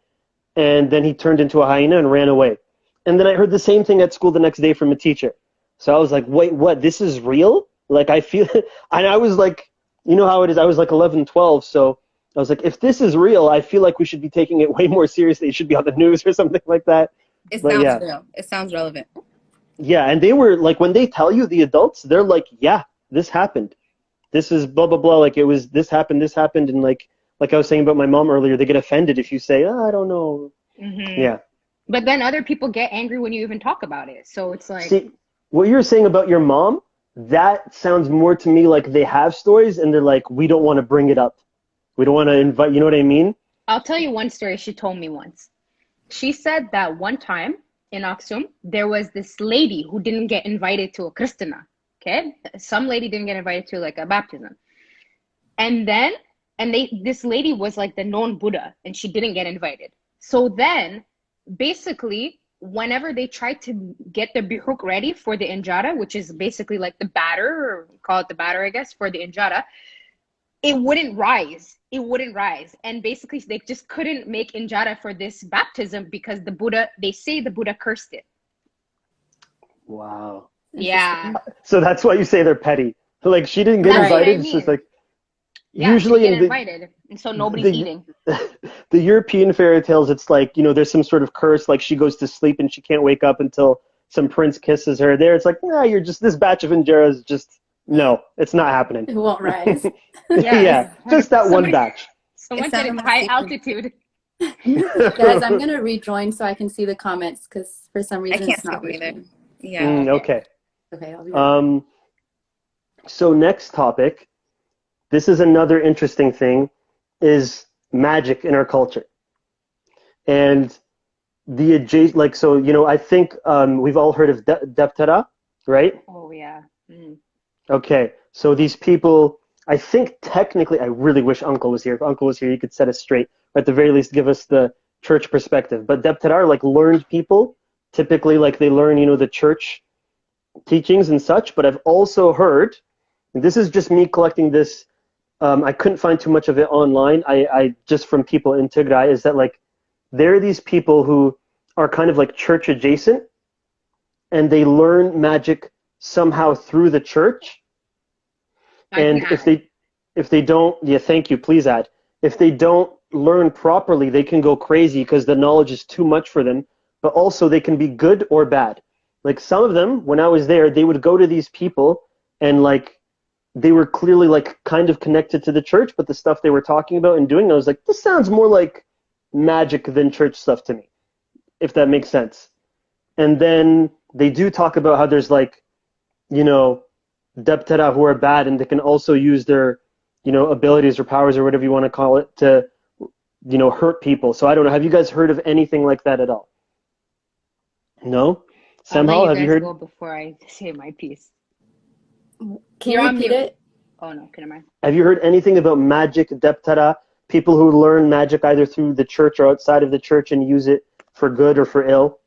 And then he turned into a hyena and ran away. And then I heard the same thing at school the next day from a teacher. So I was like, wait, what? This is real? I feel, and I was like, you know how it is. I was 11, 12. So I was like, if this is real, I feel like we should be taking it way more seriously. It should be on the news or something like that. It sounds real. It sounds relevant. Yeah, and they were when they tell you, the adults, they're like, yeah, this happened. This is blah, blah, blah. It was, this happened. And like I was saying about my mom earlier, they get offended if you say, I don't know. Mm-hmm. Yeah. But then other people get angry when you even talk about it. So it's like... See, what you're saying about your mom, that sounds more to me like they have stories and they're like, we don't want to bring it up. We don't want to invite, you know what I mean? I'll tell you one story she told me once. She said that one time in Aksum, there was this lady who didn't get invited to a Kristina. Okay? Some lady didn't get invited to like a baptism. And then, this lady was like the known Buddha, and she didn't get invited. So then, basically, whenever they tried to get the bihuk ready for the injera, which is basically like the batter, or call it the batter, I guess, for the injera, it wouldn't rise. It wouldn't rise. And basically, they just couldn't make injera for this baptism because the Buddha, they say the Buddha cursed it. Wow. Yeah. So that's why you say they're petty. Like, she didn't get That's what I invited. It's just mean. like, Yeah, usually they in get invited, and so nobody's eating. the European fairy tales, it's like, you know, there's some sort of curse, like she goes to sleep and she can't wake up until some prince kisses her. There, it's like, nah, you're just, this batch of injera is just, no, it's not happening. It won't rise. Yeah, just that one batch. Someone It said sounded it's like high secret. altitude. Guys, I'm gonna rejoin so I can see the comments because for some I reason can't it's see not them either. working. Yeah. Okay. Okay, I'll be right. So next topic, this is another interesting thing, is magic in our culture. And the adjacent, like, so, you know, I think we've all heard of Deftera, right? Oh yeah. Mm. Okay, so these people, I think technically, I really wish Uncle was here. If Uncle was here, he could set us straight, or at the very least give us the church perspective. But Deftera are like learned people, typically like they learn, you know, the church teachings and such. But I've also heard, and this is just me collecting this, I couldn't find too much of it online, I just from people in Tigray, is that like there are these people who are kind of like church adjacent, and they learn magic somehow through the church. And if they don't, yeah, thank you, please add. If they don't learn properly, they can go crazy because the knowledge is too much for them. But also they can be good or bad. Like some of them, when I was there, they would go to these people and like they were clearly like kind of connected to the church, but the stuff they were talking about and doing, I was like, this sounds more like magic than church stuff to me, if that makes sense. And then they do talk about how there's like, you know, Deftera who are bad, and they can also use their, you know, abilities or powers or whatever you want to call it to, you know, hurt people. So I don't know. Have you guys heard of anything like that at all? No? I'll let Samhal, you have you guys heard? go before I say my piece. Can You're you on repeat mute. it? Oh no, can I? Have you heard anything about magic, Deftera, people who learn magic either through the church or outside of the church and use it for good or for ill?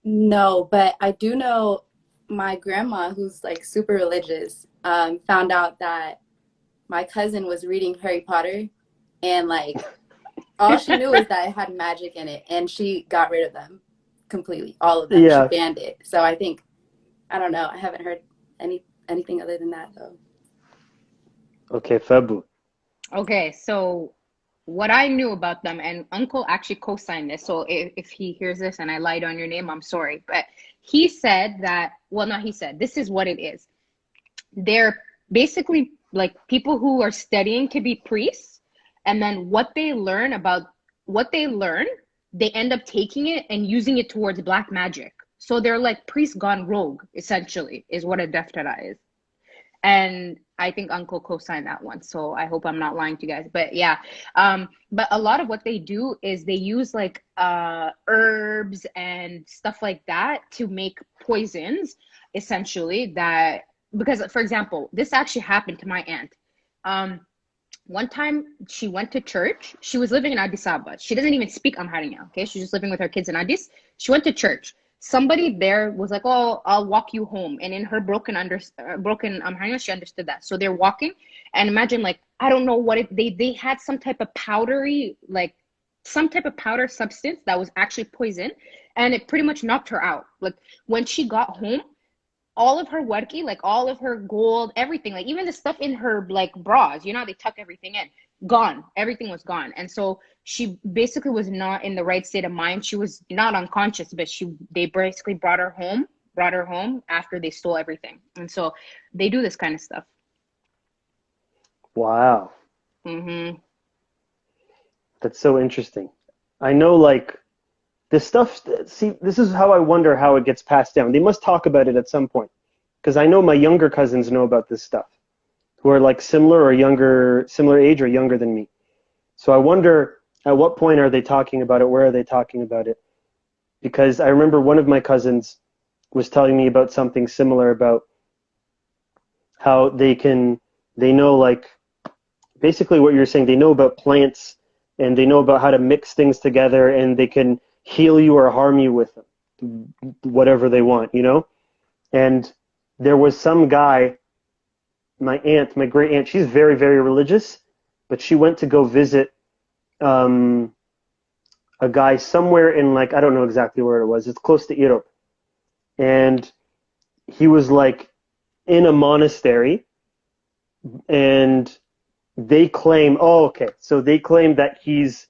No, but I do know my grandma, who's like super religious, found out that my cousin was reading Harry Potter, and like all she knew is that it had magic in it, and she got rid of them completely, all of them. She Yeah. banned it. So I think, I don't know. I haven't heard anything other than that though. Okay, Fabu. Okay, so what I knew about them, and Uncle actually co-signed this, so if he hears this and I lied on your name, I'm sorry. But he said that, well, no, he said, this is what it is. They're basically like people who are studying to be priests, and then what they learn, they end up taking it and using it towards black magic. So they're like priests gone rogue, essentially, is what a Deftera is. And I think Uncle co-signed that one, so I hope I'm not lying to you guys. But yeah, but a lot of what they do is they use like herbs and stuff like that to make poisons, essentially. That because, for example, this actually happened to my aunt. One time she went to church. She was living in Addis Ababa. She doesn't even speak Amharic now. Okay, she's just living with her kids in Addis. She went to church. Somebody there was like, "Oh, I'll walk you home," and in her broken Amharic, she understood that. So they're walking, and imagine like I don't know what they had some type of powdery, like some type of powder substance that was actually poison, and it pretty much knocked her out. Like when she got home, all of her worky, like all of her gold, everything, like even the stuff in her like bras, you know, they tuck everything in, gone. Everything was gone. And so she basically was not in the right state of mind. She was not unconscious, but they basically brought her home after they stole everything. And so they do this kind of stuff. Wow. Mm-hmm. That's so interesting. I know, like, this stuff, see, this is how I wonder how it gets passed down. They must talk about it at some point. Because I know my younger cousins know about this stuff, who are like similar age or younger than me. So I wonder, at what point are they talking about it? Where are they talking about it? because I remember one of my cousins was telling me about something similar about how they know, like, basically what you're saying, they know about plants and they know about how to mix things together, and they can heal you or harm you with whatever they want, you know? And there was some guy, my aunt, my great aunt, she's very, very religious, but she went to go visit um, a guy somewhere in, like, I don't know exactly where it was. It's close to Europe. And he was like in a monastery, and they claim, oh, okay, so they claim that he's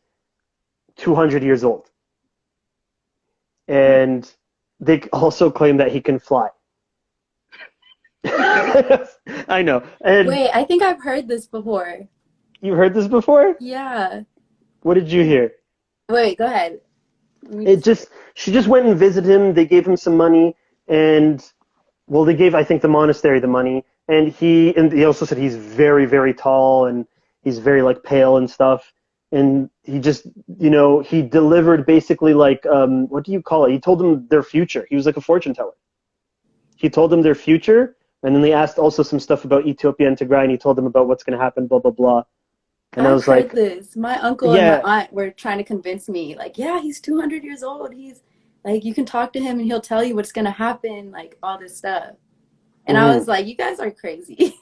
200 years old. And they also claim that he can fly. I know. And Wait, I think I've heard this before. you heard this before? Yeah. What did you hear? Wait, go ahead. She just went and visited him. They gave him some money, and well, they gave, I think, the monastery the money, and he also said he's very, very tall, and he's very, like, pale and stuff, and he just, he delivered basically, like, what do you call it? He told them their future. He was like a fortune teller. He told them their future, and then they asked also some stuff about Ethiopia and Tigray, and he told them about what's going to happen, blah, blah, blah. And I I've was heard like, this. My uncle and yeah, my aunt were trying to convince me, like, yeah, he's 200 years old. He's like, you can talk to him and he'll tell you what's gonna happen, like all this stuff. And I was mhm. like, you guys are crazy.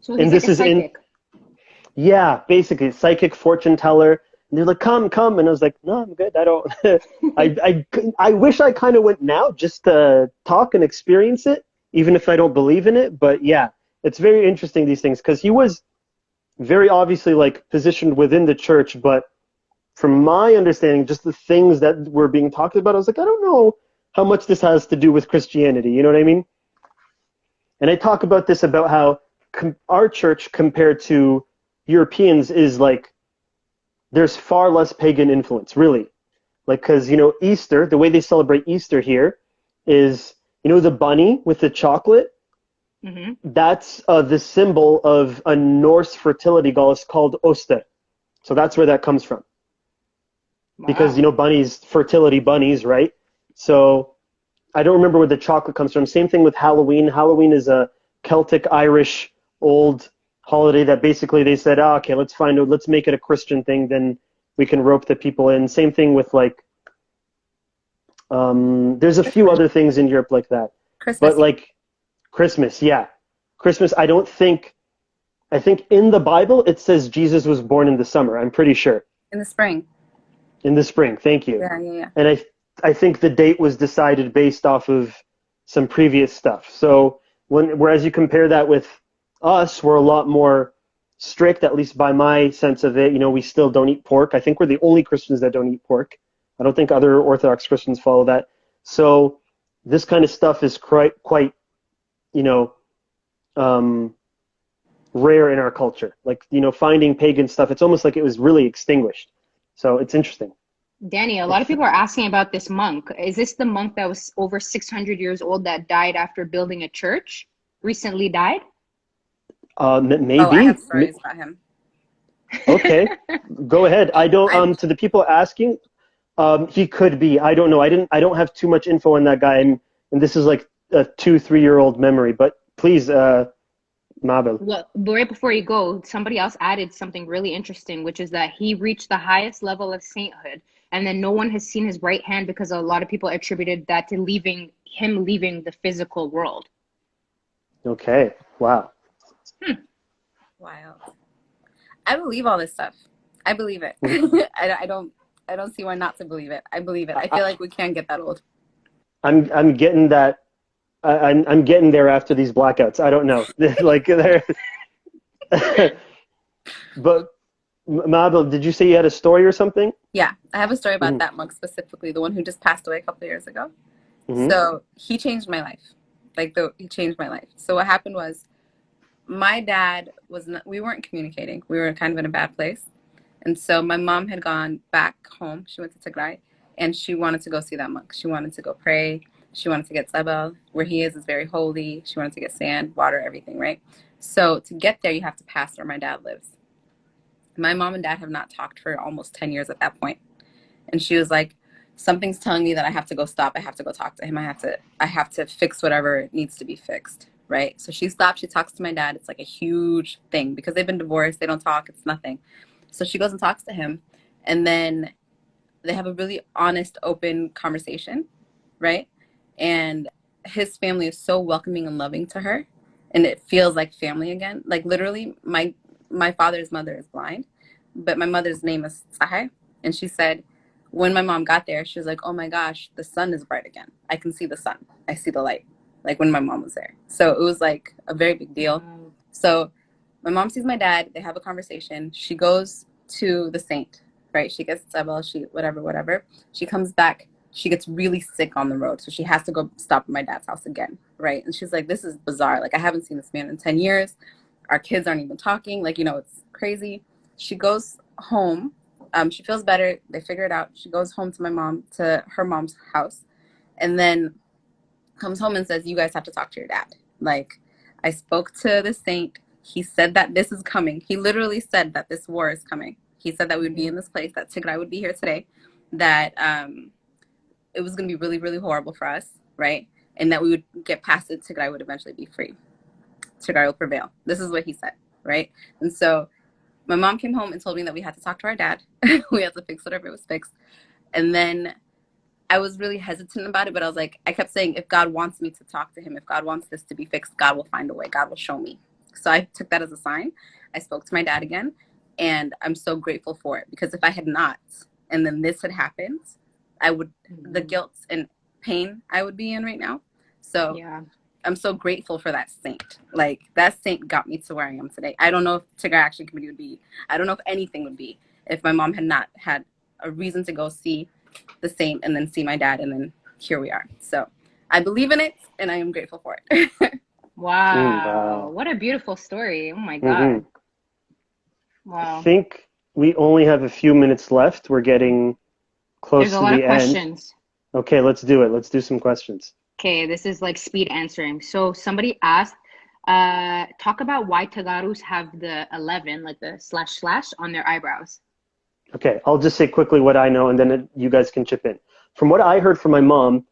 So And he's like this a is in, psychic. yeah, basically, psychic fortune teller. And they're like, come, come. And I was like, no, I'm good. I don't, I wish I kind of went now just to talk and experience it, even if I don't believe in it. But yeah, it's very interesting, these things, because he was very obviously, like, positioned within the church. But from my understanding, just the things that were being talked about, I was like, I don't know how much this has to do with Christianity. You know what I mean? And I talk about this, about how our church compared to Europeans is like, there's far less pagan influence, really. Like, because, Easter, the way they celebrate Easter here is, the bunny with the chocolate. Hmm. That's the symbol of a Norse fertility goddess called Oster. So that's where that comes from. Because, Wow. bunnies, fertility bunnies, right? So I don't remember where the chocolate comes from. Same thing with Halloween. Halloween is a Celtic, Irish, old holiday that basically they said, okay, let's make it a Christian thing, then we can rope the people in. Same thing with, like, there's a few Christmas. other things in Europe like that. But, Christmas. like, Christmas, yeah. Christmas, I think in the Bible it says Jesus was born in the summer, I'm pretty sure. In the spring. In the spring, thank you. Yeah, yeah, yeah. And I think the date was decided based off of some previous stuff. So whereas you compare that with us, we're a lot more strict, at least by my sense of it. We still don't eat pork. I think we're the only Christians that don't eat pork. I don't think other Orthodox Christians follow that. So this kind of stuff is quite, you know, um, rare in our culture. Like, finding pagan stuff, it's almost like it was really extinguished. So it's interesting. Danny, a lot of people are asking about this monk. Is this the monk that was over 600 years old that died after building a church? Recently died? Oh, I have Maybe. stories about him. Okay, go ahead. I don't. I To the people asking, he could be. I don't know. I don't have too much info on that guy, and this is like a 2-3 year old memory. But please, Mabel. Well, but right before you go, somebody else added something really interesting, which is that he reached the highest level of sainthood, and then no one has seen his right hand because a lot of people attributed that to leaving the physical world. Okay. Wow. wild. I believe all this stuff. I believe it. I don't see why not to believe it. I believe it. I feel like we can't get that old. I'm getting that. I'm getting there after these blackouts. I don't know. Like there. But Mabel, did you say you had a story or something? Yeah, I have a story about Mm-hmm. that monk specifically, the one who just passed away a couple of years ago. Mm-hmm. So he changed my life. He changed my life. So what happened was, my dad was not, we weren't communicating. We were kind of in a bad place. And so my mom had gone back home. She went to Tigray, and she wanted to go see that monk. She wanted to go pray. She wanted to get Tzabel. Where he is very holy. She wanted to get sand, water, everything, right? So to get there, you have to pass where my dad lives. My mom and dad have not talked for almost 10 years at that point. And she was like, something's telling me that I have to go stop. I have to go talk to him. I have to fix whatever needs to be fixed. Right. So she stops. She talks to my dad. It's like a huge thing because they've been divorced. They don't talk. It's nothing. So she goes and talks to him. And then they have a really honest, open conversation. Right. And his family is so welcoming and loving to her. And it feels like family again. Like literally, my father's mother is blind, but my mother's name is Sahai. And she said, when my mom got there, she was like, oh my gosh, the sun is bright again. I can see the sun. I see the light. Like when my mom was there. So it was like a very big deal. So my mom sees my dad. They have a conversation. She goes to the saint, right? She gets tzabel, whatever. She comes back. She gets really sick on the road. So she has to go stop at my dad's house again, right? And she's like, this is bizarre. Like, I haven't seen this man in 10 years. Our kids aren't even talking. Like, it's crazy. She goes home. She feels better. They figure it out. She goes home to her mom's house. And then comes home and says, you guys have to talk to your dad. Like, I spoke to the saint. He said that this is coming. He literally said that this war is coming. He said that we would be in this place, that Tigray would be here today, that it was going to be really, really horrible for us, right? And that we would get past it. Tigray would eventually be free. Tigray will prevail. This is what he said, right? And so my mom came home and told me that we had to talk to our dad. We had to fix whatever was fixed. And then I was really hesitant about it, but I was like, I kept saying, if God wants me to talk to him, if God wants this to be fixed, God will find a way. God will show me. So I took that as a sign. I spoke to my dad again, and I'm so grateful for it, because if I had not, and then this had happened, I would, the guilt and pain I would be in right now. So yeah. I'm so grateful for that saint. Like, that saint got me to where I am today. I don't know if Tigray Action Committee would be, I don't know if anything would be, if my mom had not had a reason to go see the saint and then see my dad, and then here we are. So I believe in it, and I am grateful for it. Wow. What a beautiful story. Oh my God. Wow. I think we only have a few minutes left. We're getting close to the end. There's a lot of questions. Okay, let's do it. Let's do some questions. Okay, this is like speed answering. So somebody asked, talk about why Tagarus have the 11, like the / on their eyebrows. Okay, I'll just say quickly what I know, and then you guys can chip in. From what I heard from my mom,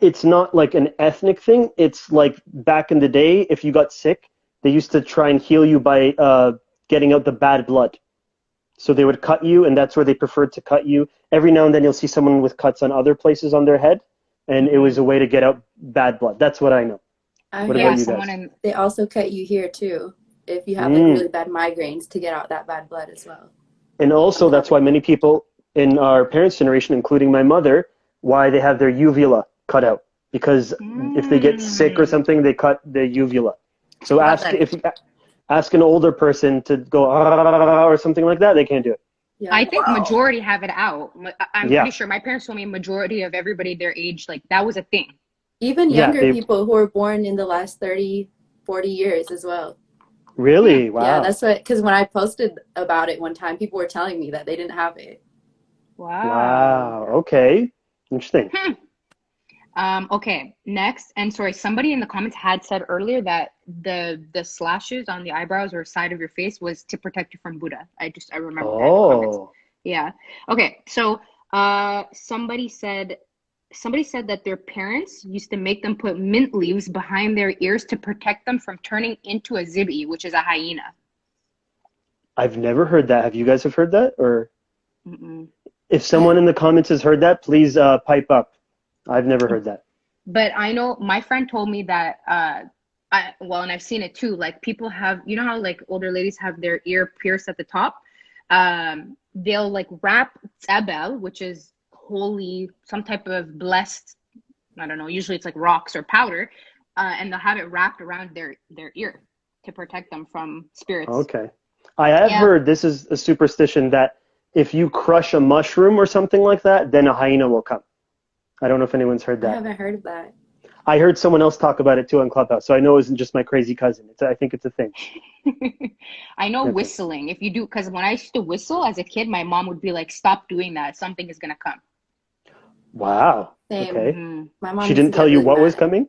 it's not like an ethnic thing. It's like back in the day, if you got sick, they used to try and heal you by getting out the bad blood. So they would cut you, and that's where they preferred to cut you. Every now and then you'll see someone with cuts on other places on their head, and it was a way to get out bad blood. That's what I know. What about you guys? They also cut you here too, if you have like really bad migraines, to get out that bad blood as well. And also, that's why many people in our parents' generation, including my mother, why they have their uvula cut out. Because if they get sick or something, they cut the uvula. So if you ask an older person to go or something like that, they can't do it. Yeah. I think majority have it out. I'm pretty sure my parents told me majority of everybody their age, like that was a thing. Even younger people who were born in the last 30, 40 years as well. Really? Wow. Yeah, that's what, because when I posted about it one time, people were telling me that they didn't have it. Wow. Okay. Interesting. Okay, next. And sorry, somebody in the comments had said earlier that the slashes on the eyebrows or side of your face was to protect you from Budda. I remember that in the comments. Yeah. Okay, so somebody said that their parents used to make them put mint leaves behind their ears to protect them from turning into a zibi, which is a hyena. I've never heard that. Have you guys heard that? Or if someone in the comments has heard that, please pipe up. I've never heard that. But I know my friend told me that, and I've seen it too, like people have, you know how like older ladies have their ear pierced at the top? They'll like wrap tzabel, which is holy, some type of blessed, I don't know, usually it's like rocks or powder, and they'll have it wrapped around their ear to protect them from spirits. Okay. I have heard, this is a superstition, that if you crush a mushroom or something like that, then a hyena will come. I don't know if anyone's heard that. I haven't heard of that. I heard someone else talk about it too on Clubhouse, so I know it isn't just my crazy cousin. I think it's a thing. I know whistling. If you do, because when I used to whistle as a kid, my mom would be like, stop doing that. Something is going to come. Wow. Same. Okay. My mom she didn't tell you what was coming?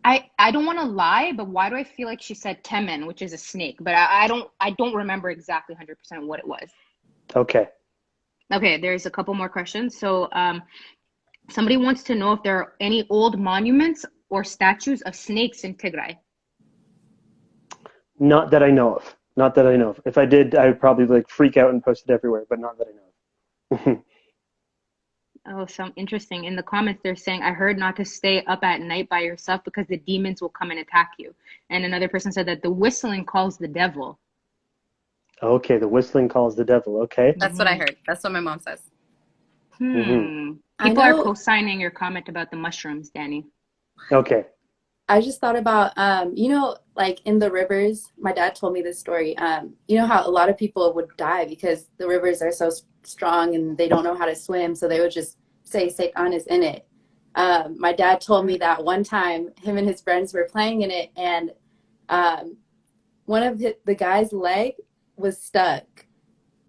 I don't want to lie, but why do I feel like she said temen, which is a snake? But I don't remember exactly 100% what it was. Okay. Okay, there's a couple more questions. So, somebody wants to know if there are any old monuments or statues of snakes in Tigray. Not that I know of. Not that I know of. If I did, I would probably like freak out and post it everywhere, but not that I know of. Oh, some interesting. In the comments, they're saying, I heard not to stay up at night by yourself because the demons will come and attack you. And another person said that the whistling calls the devil. Okay, the whistling calls the devil. Okay. That's what I heard. That's what my mom says. People are co-signing your comment about the mushrooms, Danny. Okay. I just thought about, like in the rivers, my dad told me this story. You know how a lot of people would die because the rivers are so strong and they don't know how to swim, so they would just say Satan is in it. My dad told me that one time him and his friends were playing in it, and one of the guy's leg was stuck.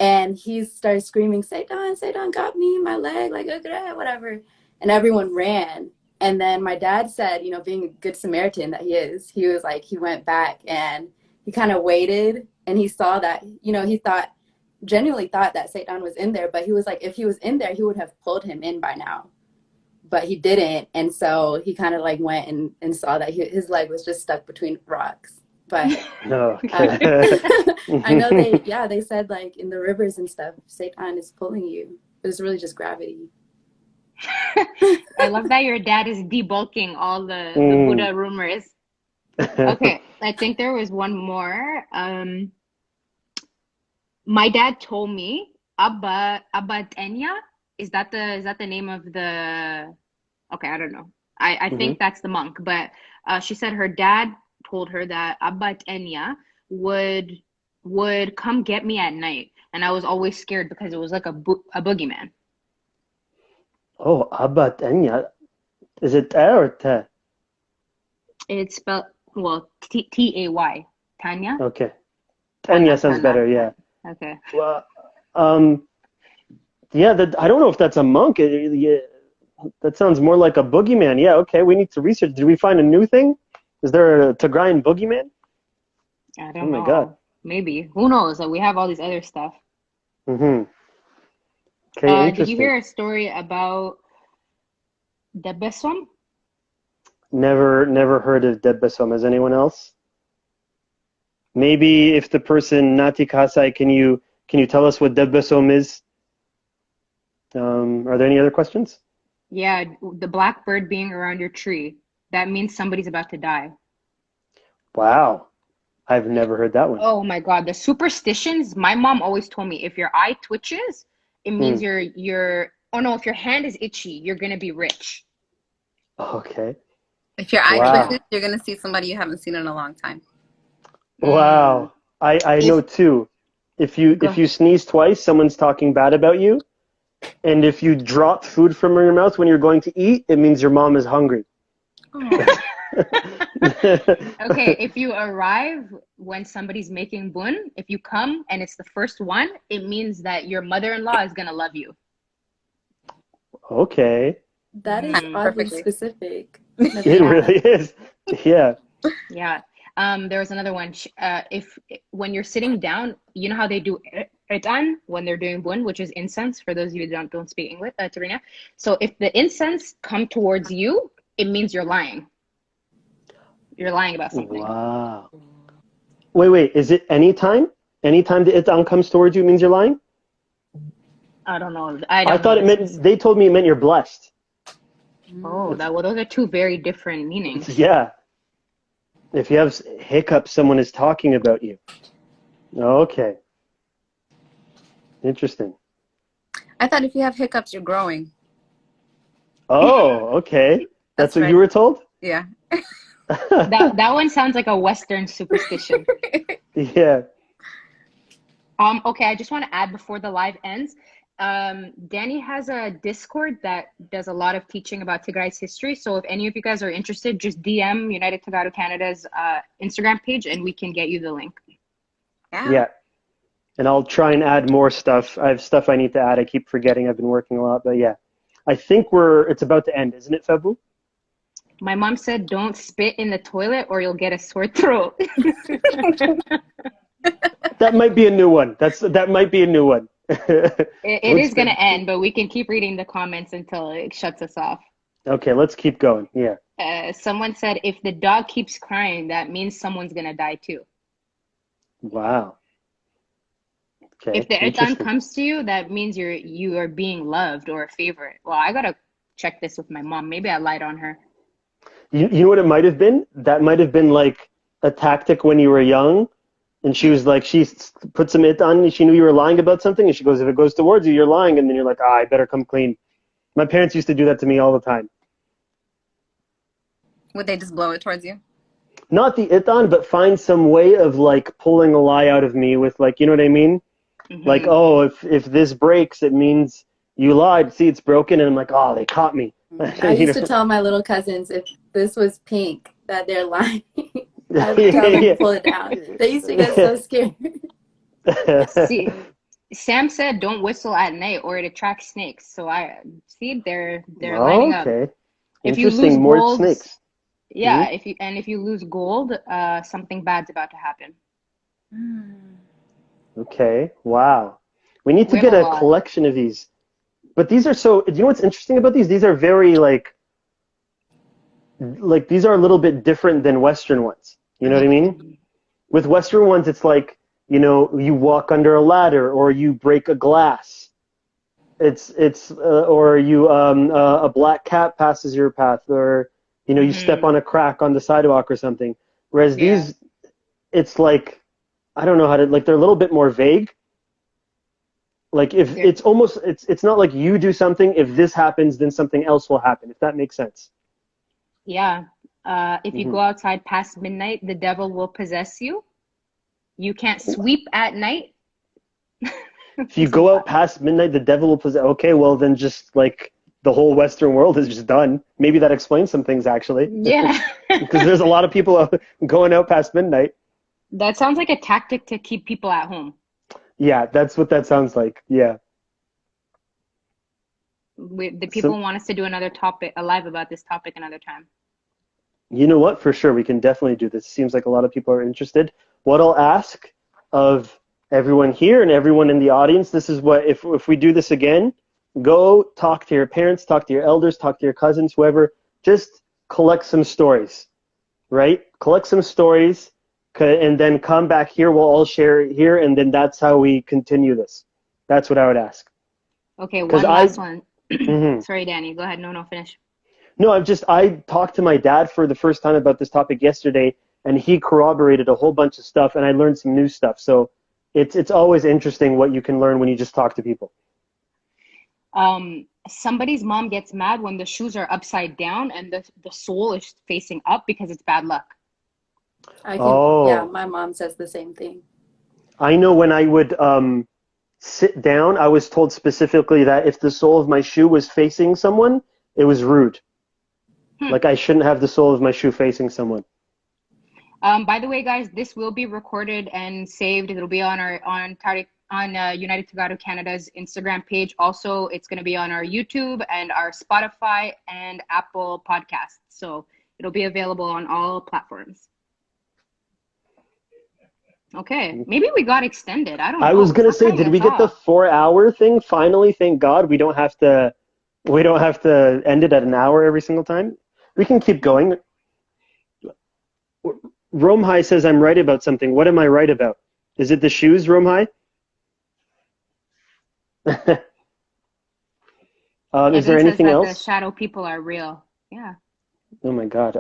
And he started screaming, Satan, Satan got me, my leg, like, whatever. And everyone ran. And then my dad said, being a good Samaritan that he is, he was like, he went back and he kind of waited and he saw that, he genuinely thought that Satan was in there. But he was like, if he was in there, he would have pulled him in by now. But he didn't. And so he kind of like went and saw that his leg was just stuck between rocks. But I know they said like in the rivers and stuff, Satan is pulling you. It was really just gravity. I love that your dad is debunking all the Buddha rumors. Okay, I think there was one more. My dad told me Abba Tenya. Is that the name of the? Okay, I don't know. I think that's the monk, but she said her dad told her that Abba Tenya would come get me at night, and I was always scared because it was like a boogeyman. Oh, Abba Tenya. Is it T or T? It's spelled, Tay. Tanya? Okay. Tenya sounds better, yeah. Okay. Well, yeah, I don't know if that's a monk. That sounds more like a boogeyman. Yeah, okay, we need to research. Did we find a new thing? Is there a Tigrayan boogeyman? I don't know. Oh my God. Maybe. Who knows? Like, we have all these other stuff. Okay, interesting. Did you hear a story about Debesom? Never heard of Debesom. Has anyone else? Maybe if the person Nati Kasai, can you tell us what Debesom is? Are there any other questions? Yeah, the black bird being around your tree. That means somebody's about to die. Wow. I've never heard that one. Oh my God. The superstitions, my mom always told me if your eye twitches, it means if your hand is itchy, you're going to be rich. Okay. If your eye twitches, you're going to see somebody you haven't seen in a long time. Wow. I know too. If you sneeze twice, someone's talking bad about you. And if you drop food from your mouth when you're going to eat, it means your mom is hungry. Okay, if you arrive when somebody's making bun, if you come and it's the first one, it means that your mother-in-law is gonna love you. Okay. That is oddly specific. It really is. Yeah. Yeah. There was another one. When you're sitting down, you know how they do etan when they're doing bun, which is incense. For those of you that don't speak English, Tigrinya. So if the incense come towards you, it means you're lying. You're lying about something. Wow. Wait. Is it anytime? Anytime the etan comes towards you means you're lying? I don't know. I thought it meant. They told me it meant you're blessed. Oh, those are two very different meanings. Yeah. If you have hiccups, someone is talking about you. Okay. Interesting. I thought if you have hiccups, you're growing. Oh, okay. That's what right. you were told? Yeah. that one sounds like a Western superstition. Yeah. Okay, I just want to add before the live ends. Danny has a Discord that does a lot of teaching about Tigray's history. So if any of you guys are interested, just DM United Tagaro Canada's Instagram page and we can get you the link. Yeah. And I'll try and add more stuff. I have stuff I need to add. I keep forgetting. I've been working a lot, but yeah. I think it's about to end, isn't it, Febu? My mom said, don't spit in the toilet or you'll get a sore throat. That might be a new one. That might be a new one. It is going to end, but we can keep reading the comments until it shuts us off. Okay, let's keep going. Yeah. Someone said, if the dog keeps crying, that means someone's going to die too. Wow. Okay. If the itan Interesting. comes to you, that means you are being loved or a favorite. Well, I gotta check this with my mom. Maybe I lied on her. You know what it might have been? That might have been like a tactic when you were young, and she was like, she put some it on, and she knew you were lying about something, and she goes, if it goes towards you, you're lying, and then you're like, I better come clean. My parents used to do that to me all the time. Would they just blow it towards you? Not the itan, but find some way of like pulling a lie out of me with like, you know what I mean? Mm-hmm. Like, oh, if this breaks, it means you lied. See, it's broken, and I'm like, oh, they caught me. I used to tell my little cousins if this was pink that they're lying. I would tell them to pull it down. They used to get so scared. See, Sam said don't whistle at night or it attracts snakes. So I see they're lining up. Okay. If you Interesting. lose More gold, snakes. yeah. Mm-hmm. If you lose gold, something bad's about to happen. Okay. Wow. We need to We get have a a lot. collection of these. But these are so. Do you know what's interesting about these? These are very like these are a little bit different than Western ones. You know what I mean? With Western ones, it's like, you know, you walk under a ladder or you break a glass. Or you a black cat passes your path, or you know, you step on a crack on the sidewalk or something. Whereas these, it's like, I don't know how to, like, they're a little bit more vague. Like if it's almost, it's not like you do something, if this happens, then something else will happen, if that makes sense. Yeah. If you go outside past midnight, the devil will possess you. You can't sweep at night. If you go out past midnight, the devil will possess. Okay, well then just like the whole Western world is just done. Maybe that explains some things actually. Yeah. Because there's a lot of people going out past midnight. That sounds like a tactic to keep people at home. Yeah, that's what that sounds like. Yeah. The people want us to do another topic, a live about this topic another time. You know what? For sure, we can definitely do this. Seems like a lot of people are interested. What I'll ask of everyone here and everyone in the audience, this is what, if we do this again, go talk to your parents, talk to your elders, talk to your cousins, whoever. Just collect some stories, right? Collect some stories, and then come back here. We'll all share it here, and then that's how we continue this. That's what I would ask. Okay, one last one. Sorry, Danny. Go ahead. No, finish. No, I talked to my dad for the first time about this topic yesterday, and he corroborated a whole bunch of stuff, and I learned some new stuff. So it's always interesting what you can learn when you just talk to people. Somebody's mom gets mad when the shoes are upside down and the sole is facing up because it's bad luck. Yeah, my mom says the same thing. I know when I would sit down, I was told specifically that if the sole of my shoe was facing someone, it was rude. Like I shouldn't have the sole of my shoe facing someone. By the way, guys, this will be recorded and saved. It'll be on United Together Canada's Instagram page. Also, it's going to be on our YouTube and our Spotify and Apple podcasts. So it'll be available on all platforms. Okay, maybe we got extended. I don't know. I was gonna say, did we get the 4-hour thing finally? Thank God we don't have to end it at an hour every single time. We can keep going. Romhai says I'm right about something. What am I right about? Is it the shoes, Romhai? Is there anything else? The shadow people are real. Yeah. Oh my God.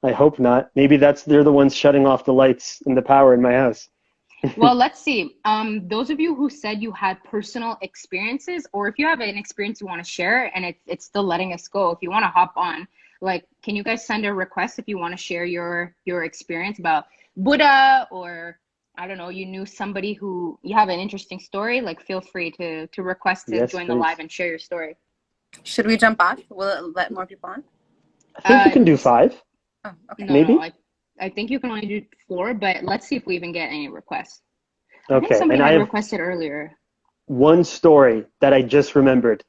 I hope not. Maybe they're the ones shutting off the lights and the power in my house. Well, let's see. Those of you who said you had personal experiences, or if you have an experience you want to share and it's still letting us go, if you want to hop on, like, can you guys send a request if you want to share your experience about Budda, or I don't know, you knew somebody who you have an interesting story, like feel free to request to join the live and share your story. Should we jump off? Will it let more people on? I think we can do 5. Oh, okay. Maybe. No, I think you can only do 4, but let's see if we even get any requests. Okay. I think somebody had requested earlier. One story that I just remembered.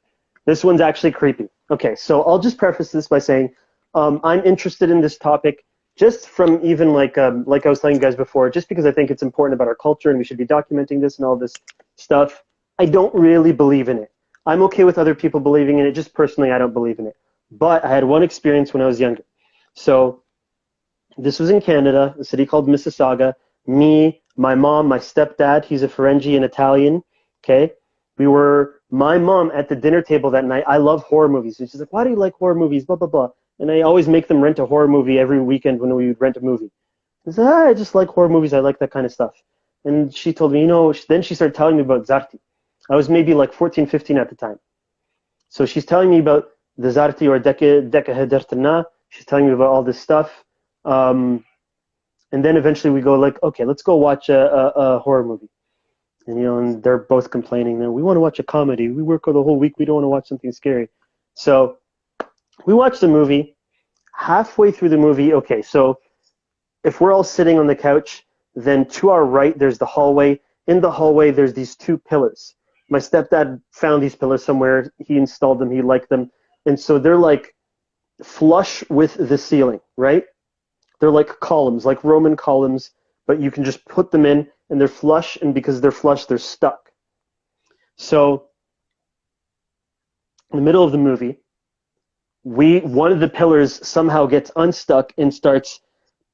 This one's actually creepy. Okay, so I'll just preface this by saying I'm interested in this topic just from even like I was telling you guys before, just because I think it's important about our culture and we should be documenting this and all this stuff. I don't really believe in it. I'm okay with other people believing in it. Just personally, I don't believe in it. But I had one experience when I was younger. So this was in Canada, a city called Mississauga. Me, my mom, my stepdad, he's a Ferengi and Italian. Okay. My mom at the dinner table that night, I love horror movies. And she's like, why do you like horror movies? Blah, blah, blah. And I always make them rent a horror movie every weekend when we would rent a movie. I said, I just like horror movies. I like that kind of stuff. And she told me, then she started telling me about Zarti. I was maybe like 14, 15 at the time. So she's telling me about the Zarti or Deki Hidertina. She's telling me about all this stuff. And then eventually we go like, okay, let's go watch a horror movie. And, and they're both complaining that we want to watch a comedy. We work the whole week. We don't want to watch something scary. So we watched the movie. Halfway through the movie, okay, so if we're all sitting on the couch, then to our right, there's the hallway. In the hallway, there's these two pillars. My stepdad found these pillars somewhere. He installed them. He liked them. And so they're like flush with the ceiling, right? They're like columns, like Roman columns, but you can just put them in and they're flush, and because they're flush, they're stuck. So in the middle of the movie, one of the pillars somehow gets unstuck and starts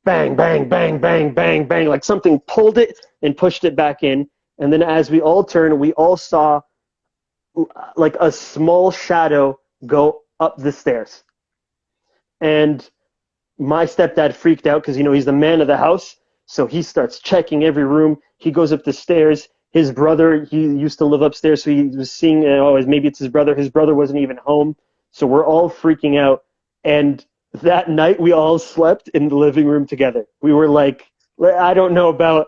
bang, bang, bang, bang, bang, bang, like something pulled it and pushed it back in. And then as we all turned, we all saw like a small shadow go up the stairs. And my stepdad freaked out because, he's the man of the house. So he starts checking every room. He goes up the stairs. His brother, he used to live upstairs, so he was seeing, maybe it's his brother. His brother wasn't even home. So we're all freaking out. And that night, we all slept in the living room together. We were like, I don't know about,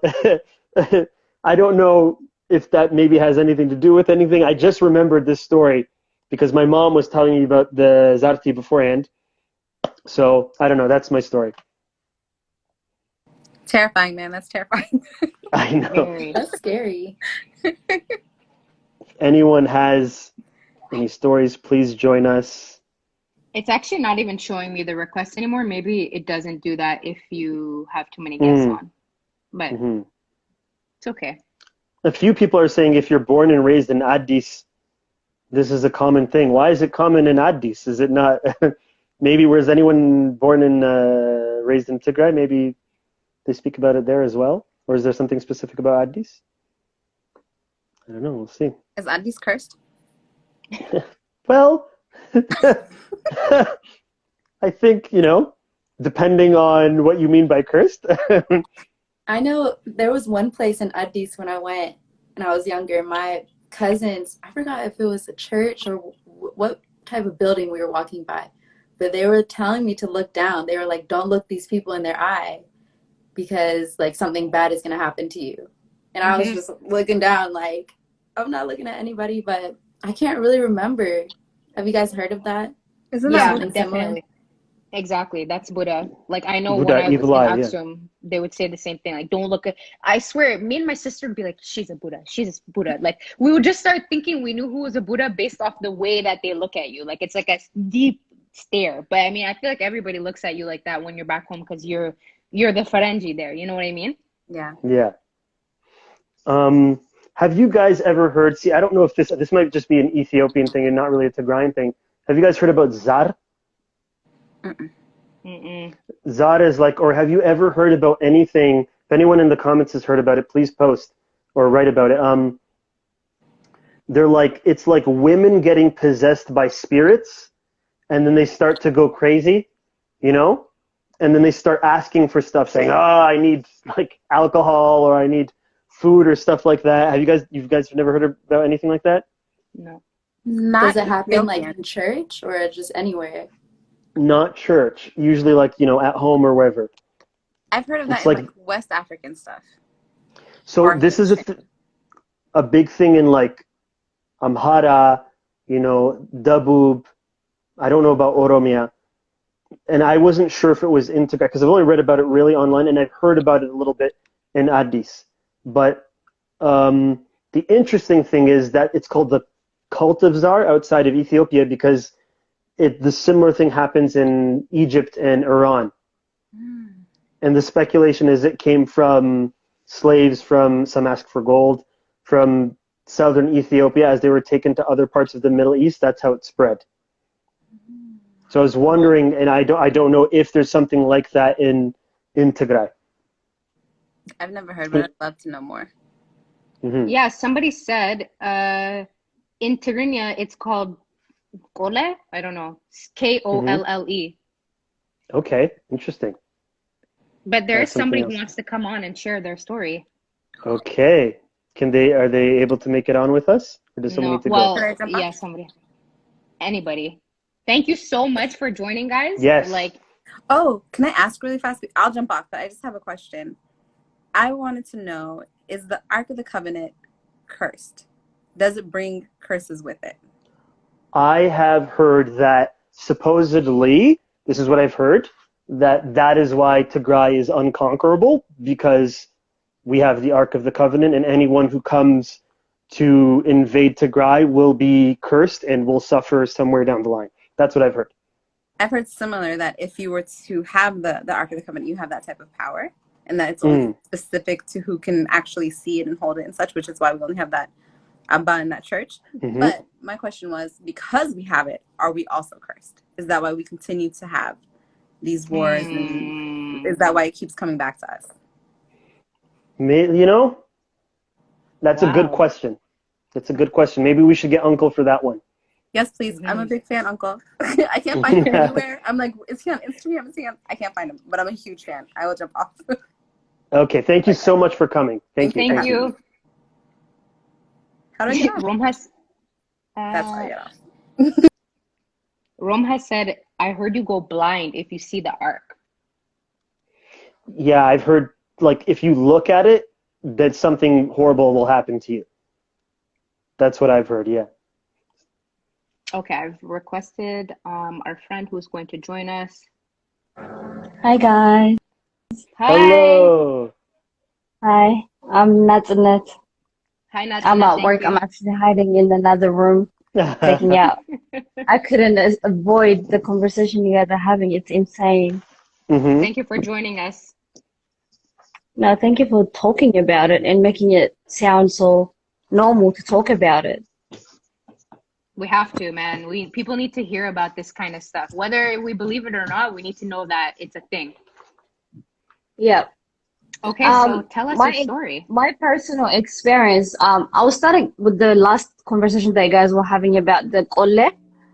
I don't know if that maybe has anything to do with anything. I just remembered this story because my mom was telling me about the Zarti beforehand. So I don't know. That's my story. Terrifying, man. That's terrifying. I know. That's scary. If anyone has any stories, please join us. It's actually not even showing me the request anymore. Maybe it doesn't do that if you have too many guests on. But it's okay. A few people are saying if you're born and raised in Addis, this is a common thing. Why is it common in Addis? Is it not? Maybe was anyone born and raised in Tigray? Maybe they speak about it there as well? Or is there something specific about Addis? I don't know. We'll see. Is Addis cursed? Well, I think, depending on what you mean by cursed. I know there was one place in Addis when I went and I was younger. My cousins, I forgot if it was a church or what type of building we were walking by, but they were telling me to look down. They were like, don't look these people in their eye because like something bad is going to happen to you. And I was just looking down like, I'm not looking at anybody, but I can't really remember. Have you guys heard of that? Isn't Yeah, that something definitely. similar? Exactly. That's Buddha. Like, I know Buddha, when I was evil in eye, yeah. Aksum, they would say the same thing. Like, don't look at, I swear, me and my sister would be like, she's a Buddha. She's a Buddha. Like, we would just start thinking we knew who was a Buddha based off the way that they look at you. Like, it's like a deep stare. But I mean, I feel like everybody looks at you like that when you're back home because you're the Ferengi there. You know what I mean? Yeah. Yeah. Have you guys ever heard, I don't know if this might just be an Ethiopian thing and not really a Tigrayan thing. Have you guys heard about Zar? Zar is like, or have you ever heard about anything? If anyone in the comments has heard about it, please post or write about it. They're like, it's like women getting possessed by spirits, and then they start to go crazy, and then they start asking for stuff, saying, I need like alcohol or I need food or stuff like that. You guys have never heard about anything like that? No. Does it happen Ethiopian. like in church or just anywhere? Not church. Usually like, at home or wherever. I've heard of that It's in like- like West African stuff. So Or this is a big thing in like Amhara, Dabub. I don't know about Oromia. And I wasn't sure if it was in Tigray because I've only read about it really online and I've heard about it a little bit in Addis. But the interesting thing is that it's called the cult of Zar outside of Ethiopia because the similar thing happens in Egypt and Iran. And the speculation is it came from slaves, from some ask for gold, from southern Ethiopia, as they were taken to other parts of the Middle East, that's how it spread. So I was wondering, and I don't know if there's something like that in Tigray. I've never heard, but I'd love to know more. Mm-hmm. Yeah, somebody said in Tigrinya it's called Kole. I don't know. Kolle. Okay, interesting. But there is That's something somebody else. who wants to come on and share their story. Okay. Are they able to make it on with us? Or does someone No, need to well, Can I jump yeah, off? somebody. Anybody. Thank you so much for joining, guys. Yes. Like, Oh, can I ask really fast? I'll jump off, but I just have a question. I wanted to know, is the Ark of the Covenant cursed? Does it bring curses with it? I have heard that supposedly, this is what I've heard, that is why Tigray is unconquerable, because we have the Ark of the Covenant, and anyone who comes to invade Tigray will be cursed and will suffer somewhere down the line. That's what I've heard. I've heard similar that if you were to have the Ark of the Covenant, you have that type of power, and that it's only specific to who can actually see it and hold it and such, which is why we only have that Abba in that church. Mm-hmm. But my question was, because we have it, are we also cursed? Is that why we continue to have these wars, and is that why it keeps coming back to us? You know, that's a good question. That's a good question. Maybe we should get Uncle for that one. Yes, please. I'm a big fan, Uncle. I can't find him anywhere. I'm like, is he on Instagram? Is he on? I can't find him, but I'm a huge fan. I will jump off. Okay, thank you so much for coming. Thank you. thank you. How do I get off? Rom has, That's how I get off. Rom has said, I heard you go blind if you see the ark. Yeah, I've heard, like, if you look at it, that something horrible will happen to you. That's what I've heard, yeah. Okay, I've requested our friend who's going to join us. Hi guys. Hi. Hello. Hi. I'm Nathanet. Hi, Nadia. I'm at Thank work. you. I'm actually hiding in another room, taking out. I couldn't avoid the conversation you guys are having. It's insane. Mm-hmm. Thank you for joining us. No, thank you for talking about it and making it sound so normal to talk about it. We have to, man. People need to hear about this kind of stuff. Whether we believe it or not, we need to know that it's a thing. Yeah. Okay, so tell us your story. My personal experience, I was starting with the last conversation that you guys were having about the Kolle.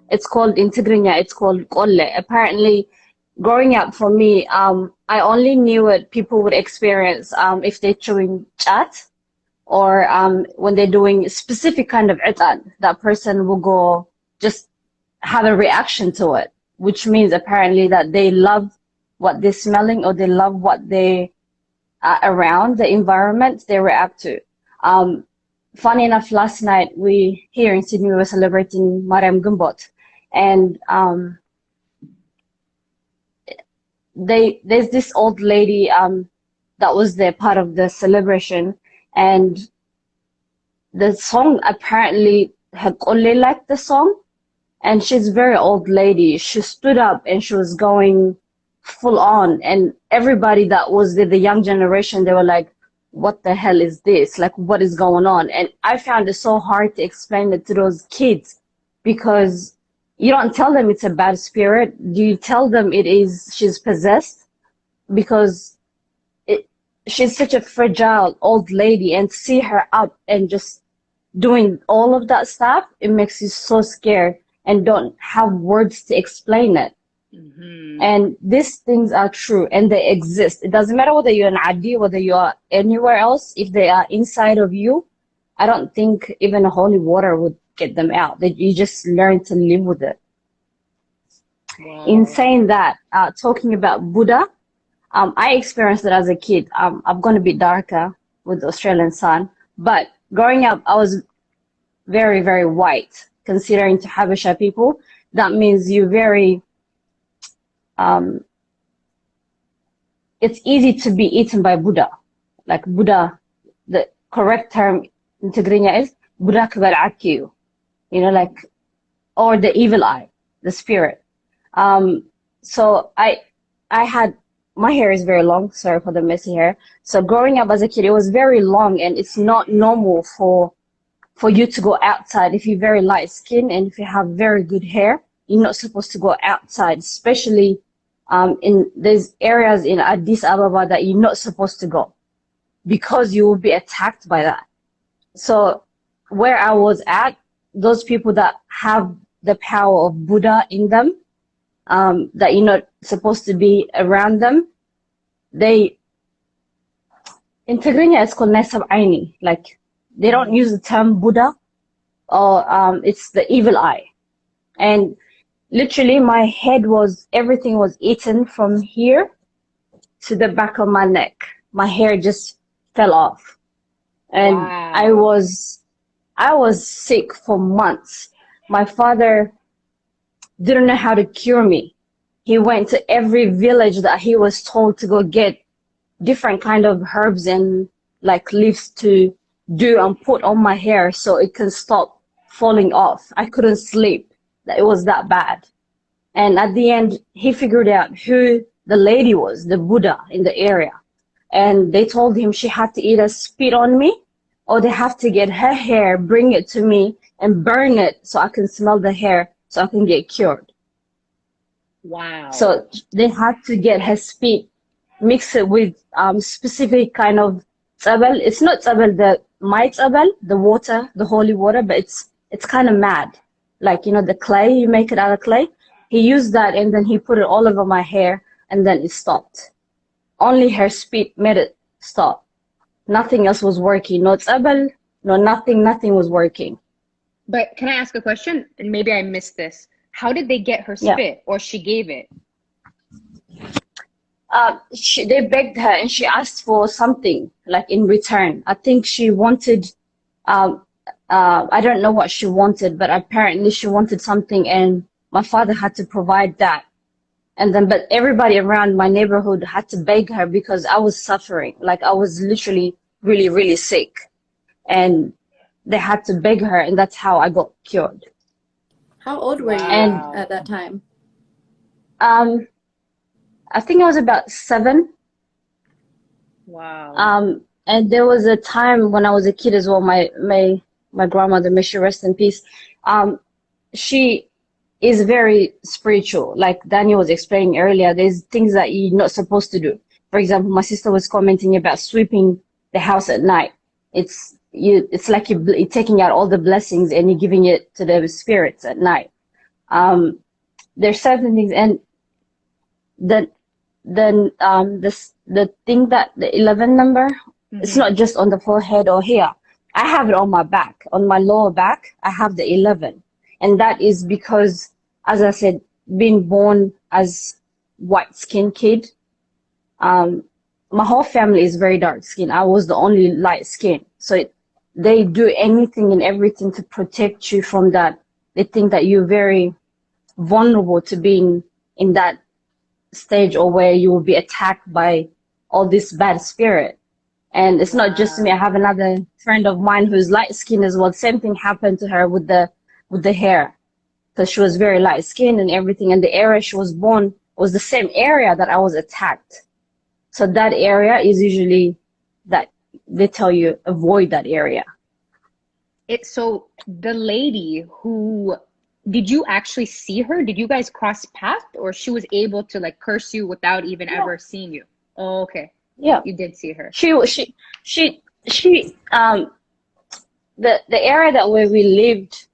It's called, in Tigrinya, it's called Kolle. Apparently, growing up for me, I only knew it people would experience if they're chewing chat, or when they're doing a specific kind of itan, that person will go just have a reaction to it, which means apparently that they love what they're smelling, or they love what they around the environment they react to. Funny enough, last night here in Sydney we were celebrating Mariam Gumbot, and there's this old lady that was there part of the celebration, and the song apparently her Kolle liked the song, and she's a very old lady. She stood up and she was going full on, and everybody that was there, the young generation, they were like, what the hell is this? Like, what is going on? And I found it so hard to explain it to those kids, because you don't tell them it's a bad spirit. Do you tell them she's possessed? Because she's such a fragile old lady, and see her up and just doing all of that stuff, it makes you so scared and don't have words to explain it. Mm-hmm. And these things are true and they exist. It doesn't matter whether you're an Adi, whether you are anywhere else. If they are inside of you, I don't think even holy water would get them out. That you just learn to live with it. Wow. In saying that, talking about Buddha, I experienced it as a kid. I've gone a bit darker with the Australian sun, but growing up, I was very, very white. Considering to Habesha people, that means you're very it's easy to be eaten by Buddha. Like Buddha, the correct term in Tigrinya is Buddha Kbal'akiyu, like, or the evil eye, the spirit. So I had, my hair is very long, sorry for the messy hair. So growing up as a kid, it was very long, and it's not normal for you to go outside. If you're very light skinned and if you have very good hair, you're not supposed to go outside, especially in there's areas in Addis Ababa that you're not supposed to go because you will be attacked by that. So where I was at, those people that have the power of Buddha in them, that you're not supposed to be around them, they, in Tigrinya it's called Nasab Aini. Like, they don't use the term Buddha, or it's the evil eye. And literally my head was, everything was eaten from here to the back of my neck. My hair just fell off. And Wow. I was sick for months. My father didn't know how to cure me. He went to every village that he was told to go get different kind of herbs and like leaves to do and put on my hair so it can stop falling off. I couldn't sleep. It was that bad. And at the end, he figured out who the lady was, the Buddha in the area. And they told him she had to either spit on me or they have to get her hair, bring it to me and burn it so I can smell the hair so I can get cured. Wow. So they had to get her spit, mix it with specific kind of tzabal. It's not tzabal, my tzabal, the water, the holy water, but it's kind of mad. Like, you know, the clay, you make it out of clay. He used that and then he put it all over my hair and then it stopped. Only her spit made it stop. Nothing else was working. No tzabal, no nothing was working. But can I ask a question? And maybe I missed this. How did they get her spit, or she gave it? They begged her and she asked for something like in return. I think she wanted, I don't know what she wanted, but apparently she wanted something and my father had to provide that. And then, but everybody around my neighborhood had to beg her because I was suffering. Like, I was literally really, really sick. And they had to beg her, and that's how I got cured. How old were you Wow. at that time? I think I was about 7. Wow. And there was a time when I was a kid as well, my grandmother, may she rest in peace, she is very spiritual. Like Daniel was explaining earlier, there's things that you're not supposed to do. For example, my sister was commenting about sweeping the house at night. It's like you're taking out all the blessings and you're giving it to the spirits at night. There's certain things, and the thing that the 11 number, it's not just on the forehead or here. I have it on my back, on my lower back. I have the 11, and that is because, as I said, being born as white-skinned kid, my whole family is very dark-skinned. I was the only light-skinned, so they do anything and everything to protect you from that. They think that you're very vulnerable to being in that stage or where you will be attacked by all this bad spirit. And it's not just me. I have another friend of mine who's light skinned as well. Same thing happened to her with the hair, because she was very light skinned and everything. And the area she was born was the same area that I was attacked. So that area is usually that they tell you avoid that area. So the lady who, did you actually see her? Did you guys cross paths, or she was able to like curse you without even ever seeing you? Oh, okay. Yeah. You did see her. The area that where we lived,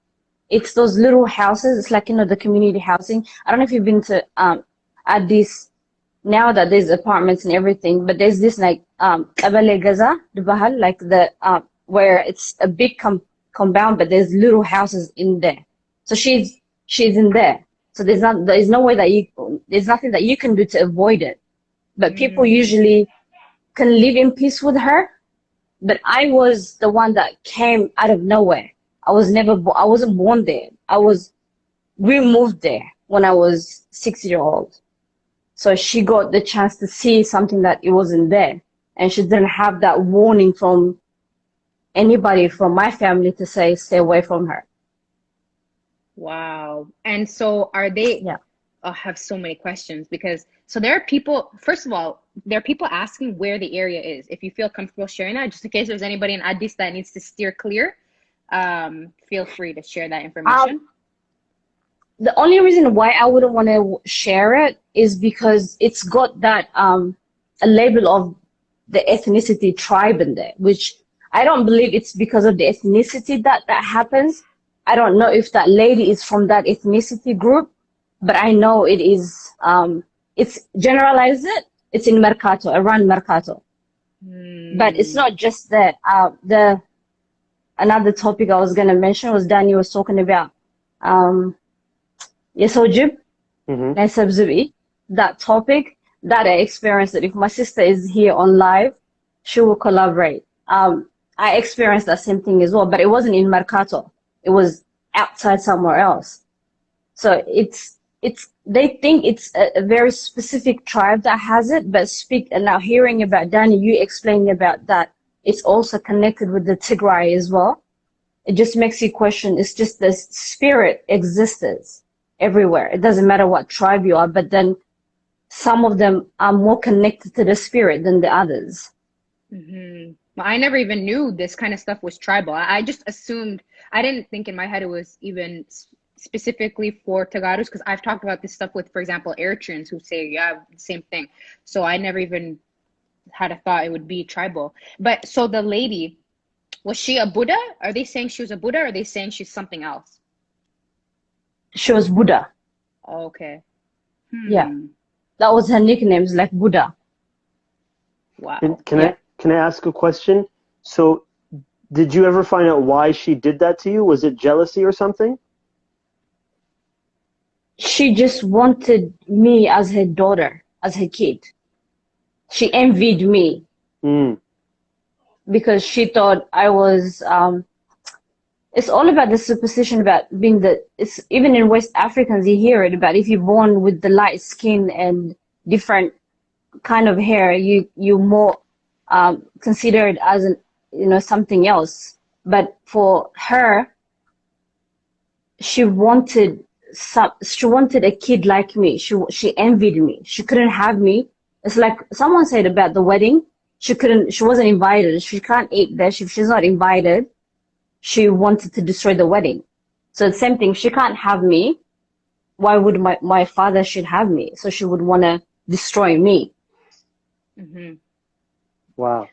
it's those little houses. It's like, you know, the community housing. I don't know if you've been to Addis, now that there's apartments and everything, but there's this like Qabale Gaza, Bahal, like the where it's a big compound, but there's little houses in there. So she's in there. So there's no way that there's nothing that you can do to avoid it. But people usually can live in peace with her. But I was the one that came out of nowhere. I wasn't born there. We moved there when I was 6-year-old. So she got the chance to see something that it wasn't there. And she didn't have that warning from anybody from my family to say, stay away from her. Wow. And so are they, Yeah. I have so many questions because, so there are people, first of all, there are people asking where the area is. If you feel comfortable sharing that, just in case there's anybody in Addis that needs to steer clear. feel free to share that information. The only reason why I wouldn't want to share it is because it's got that a label of the ethnicity tribe in there, which I don't believe it's because of the ethnicity that happens. I don't know if that lady is from that ethnicity group, but I know it is. It's generalized. It's in Mercato, around Mercato, but it's not just that. Another topic I was gonna mention was Danny was talking about. Yesojib, that topic that I experienced it. If my sister is here on live, she will collaborate. I experienced that same thing as well, but it wasn't in Mercato. It was outside somewhere else. So they think it's a very specific tribe that has it, but now hearing about Danny, you explaining about that, it's also connected with the Tigray as well. It just makes you question, it's just the spirit exists everywhere. It doesn't matter what tribe you are, but then some of them are more connected to the spirit than the others. I never even knew this kind of stuff was tribal. I just assumed, I didn't think in my head it was even specifically for Tagarus, because I've talked about this stuff with, for example, Eritreans who say, yeah, the same thing. So I never even had a thought it would be tribal. But so the lady, was she a Buddha? Are they saying she was a Buddha, or are they saying she's something else? She was Buddha. Oh, okay. Yeah. That was her nicknames, like Buddha. Wow. Can I ask a question? So did you ever find out why she did that to you? Was it jealousy or something? She just wanted me as her daughter, as her kid. She envied me because she thought I was, it's all about the superstition about being it's even in West Africans, you hear it about if you're born with the light skin and different kind of hair, you're more considered as something else. But for her, she wanted a kid like me. She envied me. She couldn't have me. It's like someone said about the wedding. She wasn't invited. She can't eat there. If she's not invited, she wanted to destroy the wedding. So the same thing. She can't have me. Why would my father should have me? So she would want to destroy me. Wow.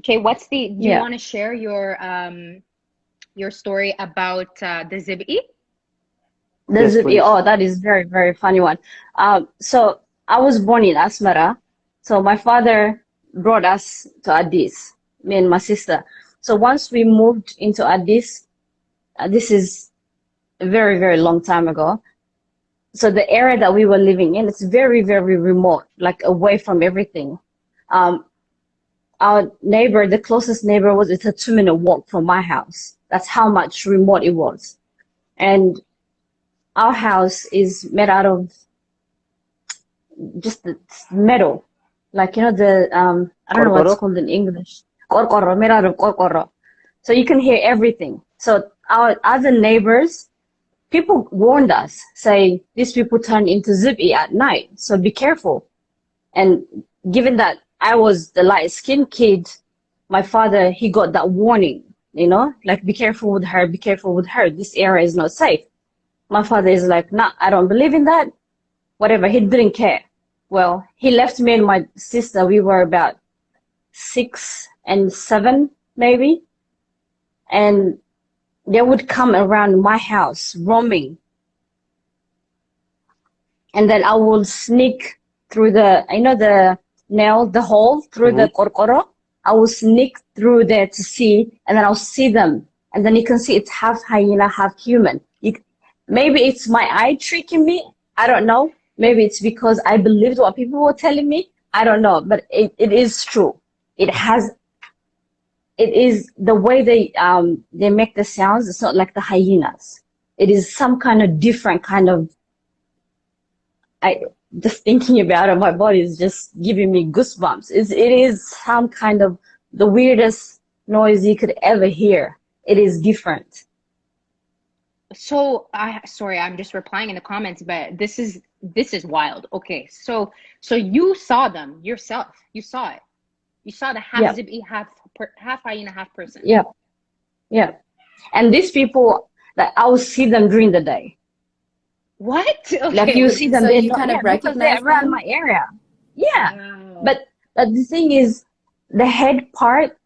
Okay, do you want to share your story about the Zibi? The Zibi, that is very, very funny one. So I was born in Asmara. So my father brought us to Addis, me and my sister. So once we moved into Addis, this is a very, very long time ago. So the area that we were living in, it's very, very remote, like away from everything. Our neighbor, the closest neighbor it's a 2-minute walk from my house. That's how much remote it was. And our house is made out of just the metal. Like, I don't know what it's called in English. Qorqorro, made out of qorqorro. So you can hear everything. So our other neighbors, people warned us, say, these people turn into Zibi at night, so be careful. And given that I was the light-skinned kid, my father, he got that warning, like, be careful with her, this area is not safe. My father is like, nah, I don't believe in that, whatever, he didn't care. Well, he left me and my sister, we were about 6 and 7, maybe, and they would come around my house, roaming. And then I would sneak through the hole through the qorqorro. I will sneak through there to see, and then I'll see them. And then you can see it's half hyena, half human. Maybe it's my eye tricking me. I don't know. Maybe it's because I believed what people were telling me. I don't know, but it is true. It is the way they make the sounds. It's not like the hyenas. It is some kind of different kind of. Just thinking about it, my body is just giving me goosebumps. It is some kind of the weirdest noise you could ever hear. It is different. So sorry, I'm just replying in the comments, but this is wild. Okay, so you saw them yourself. You saw it. You saw the half Zibi, half hyena, half person. Yeah. And these people, like, I will see them during the day. What? Like, Okay. you see them, So they're you not, kind of yeah, because they're recognize around them? my area. Yeah. Wow. But the thing is, the head part,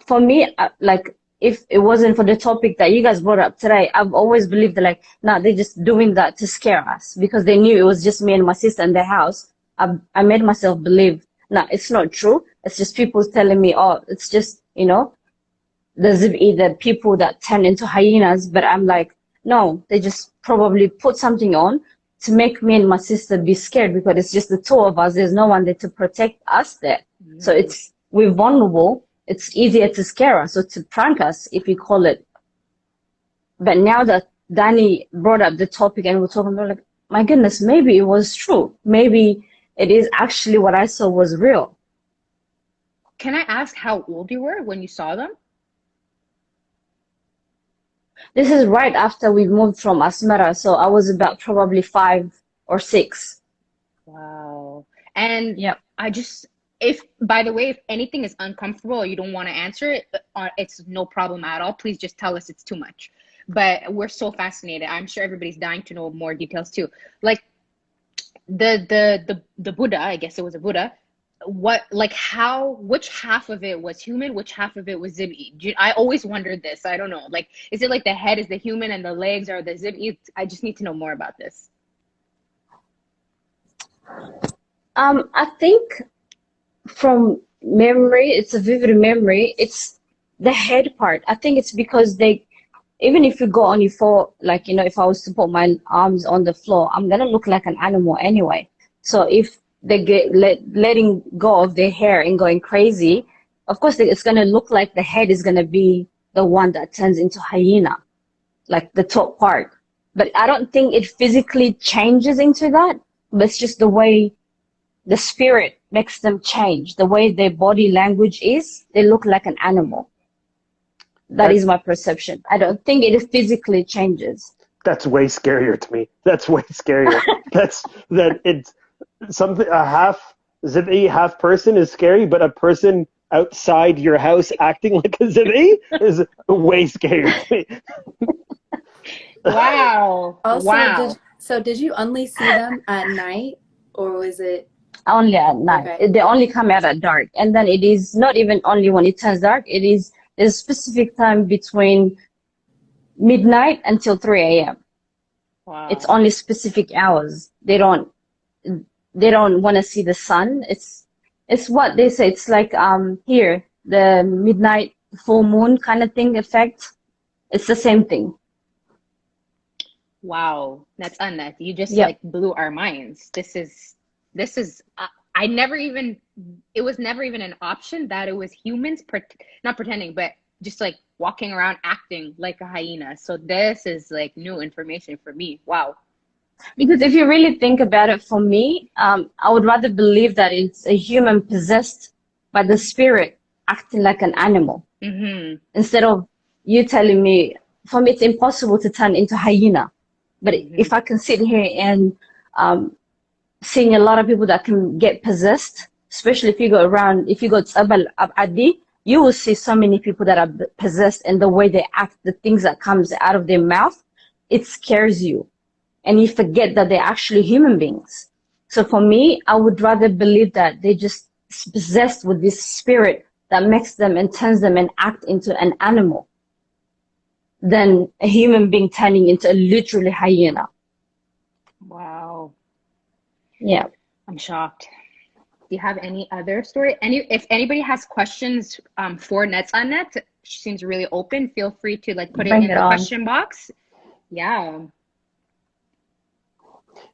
for me, like, if it wasn't for the topic that you guys brought up today, I've always believed that, like, nah, they're just doing that to scare us because they knew it was just me and my sister in their house. I made myself believe, nah, it's not true. It's just people telling me, oh, it's just, you know, the people that turn into hyenas. But I'm like, no, they just probably put something on to make me and my sister be scared because it's just the two of us. There's no one there to protect us there. So we're vulnerable. It's easier to scare us or to prank us, if you call it. But now that Danny brought up the topic and we're talking about, like, my goodness, maybe it was true. Maybe it is actually what I saw was real. Can I ask how old you were when you saw them? This is right after we moved from Asmara, so I was about probably 5 or 6. Wow. And Yep. by the way, if anything is uncomfortable or you don't want to answer it, it's no problem at all. Please just tell us it's too much. But we're so fascinated. I'm sure everybody's dying to know more details too. Like the Buddha, I guess it was a Buddha. Which half of it was human, which half of it was Zibi? I always wondered this. I don't know. Like, is it like the head is the human and the legs are the Zibi? I just need to know more about this. I think from memory, it's a vivid memory. It's the head part. I think it's because even if you go on your floor, like, you know, if I was to put my arms on the floor, I'm gonna look like an animal anyway. So if they get letting go of their hair and going crazy, of course it's gonna look like the head is gonna be the one that turns into hyena, like the top part. But I don't think it physically changes into that, but it's just the way the spirit makes them change, the way their body language is, they look like an animal. That is my perception. I don't think it physically changes. That's way scarier to me. That's way scarier. It's something, a half Zibi, half person is scary, but a person outside your house acting like a Zibi is way scarier to me. Wow. Also, Wow. did you only see them at night, or was it Only at night. Okay. They only come out at dark. And then it is not even only when it turns dark, there's a specific time between midnight until 3 a.m. Wow. It's only specific hours. They don't want to see the sun. It's what they say. It's like here, the midnight full moon kind of thing effect. It's the same thing. Wow. That's Annette. You just Yep. like blew our minds. This is it was never even an option that it was humans, not pretending, but just like walking around acting like a hyena. So this is like new information for me. Wow. Because if you really think about it, for me, I would rather believe that it's a human possessed by the spirit acting like an animal. Mm-hmm. Instead of you telling me, for me, it's impossible to turn into hyena. But if I can sit here and seeing a lot of people that can get possessed, especially if you go Tsabal Abadi, you will see so many people that are possessed, and the way they act, the things that comes out of their mouth, it scares you. And you forget that they're actually human beings. So for me, I would rather believe that they're just possessed with this spirit that makes them and turns them and act into an animal than a human being turning into a literally hyena. Wow. Yeah. I'm shocked. Do you have any other story? If anybody has questions for Annette, she seems really open. Feel free to like put it in the question box. Yeah.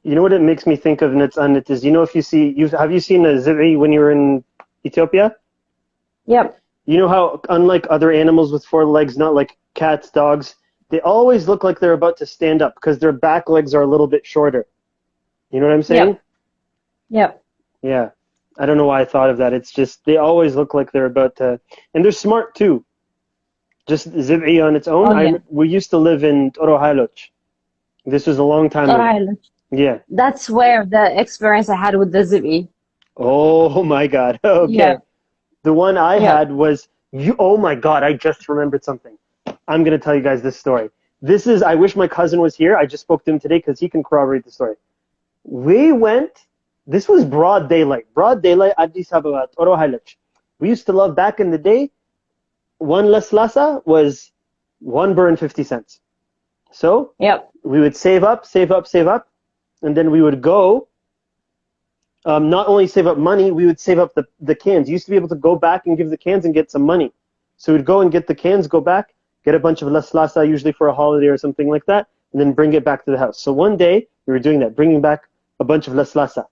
You know what it makes me think of Annette is, you know, have you seen a Zibi when you were in Ethiopia? Yep. You know how, unlike other animals with 4 legs, not like cats, dogs, they always look like they're about to stand up because their back legs are a little bit shorter. You know what I'm saying? Yep. Yeah. I don't know why I thought of that. It's just, they always look like they're about to, and they're smart too. Just Zibi on its own. We used to live in Torohaloch. This was a long time ago. Yeah. That's where the experience I had with the Zibi. Oh my God. Okay. Yeah. The one I had was, oh my God, I just remembered something. I'm going to tell you guys this story. I wish my cousin was here. I just spoke to him today because he can corroborate the story. This was broad daylight, Addis Ababa, Toro Hailach. We used to love back in the day, one laslasa was 1 birr and 50 cents. So we would save up, and then we would go, not only save up money, we would save up the cans. You used to be able to go back and give the cans and get some money. So we'd go and get the cans, go back, get a bunch of laslasa, usually for a holiday or something like that, and then bring it back to the house. So one day, we were doing that, bringing back a bunch of laslasa.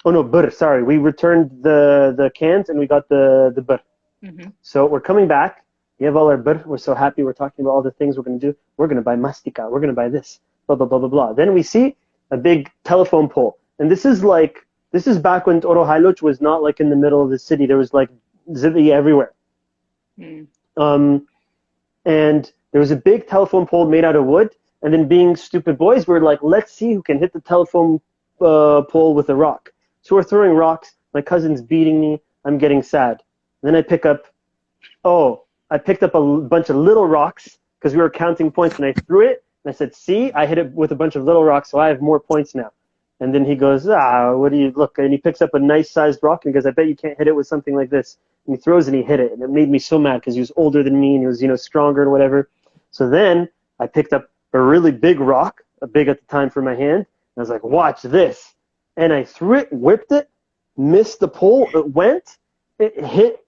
Oh no, birr, sorry. We returned the cans and we got the birr. Mm-hmm. So we're coming back. We have all our birr. We're so happy. We're talking about all the things we're going to do. We're going to buy mastika. We're going to buy this. Blah, blah, blah, blah, blah. Then we see a big telephone pole. And this is back when Toro Hailach was not like in the middle of the city. There was like zibi everywhere. Mm. And there was a big telephone pole made out of wood. And then being stupid boys, we're like, let's see who can hit the telephone pole with a rock. So we're throwing rocks. My cousin's beating me. I'm getting sad. And then I picked up a bunch of little rocks because we were counting points, and I threw it. And I said, see, I hit it with a bunch of little rocks, so I have more points now. And then he goes, what do you look? And he picks up a nice-sized rock and goes, I bet you can't hit it with something like this. And he throws it and he hit it. And it made me so mad because he was older than me and he was, stronger and whatever. So then I picked up a really big rock, big at the time for my hand. And I was like, watch this. And I threw it, whipped it, missed the pole. It hit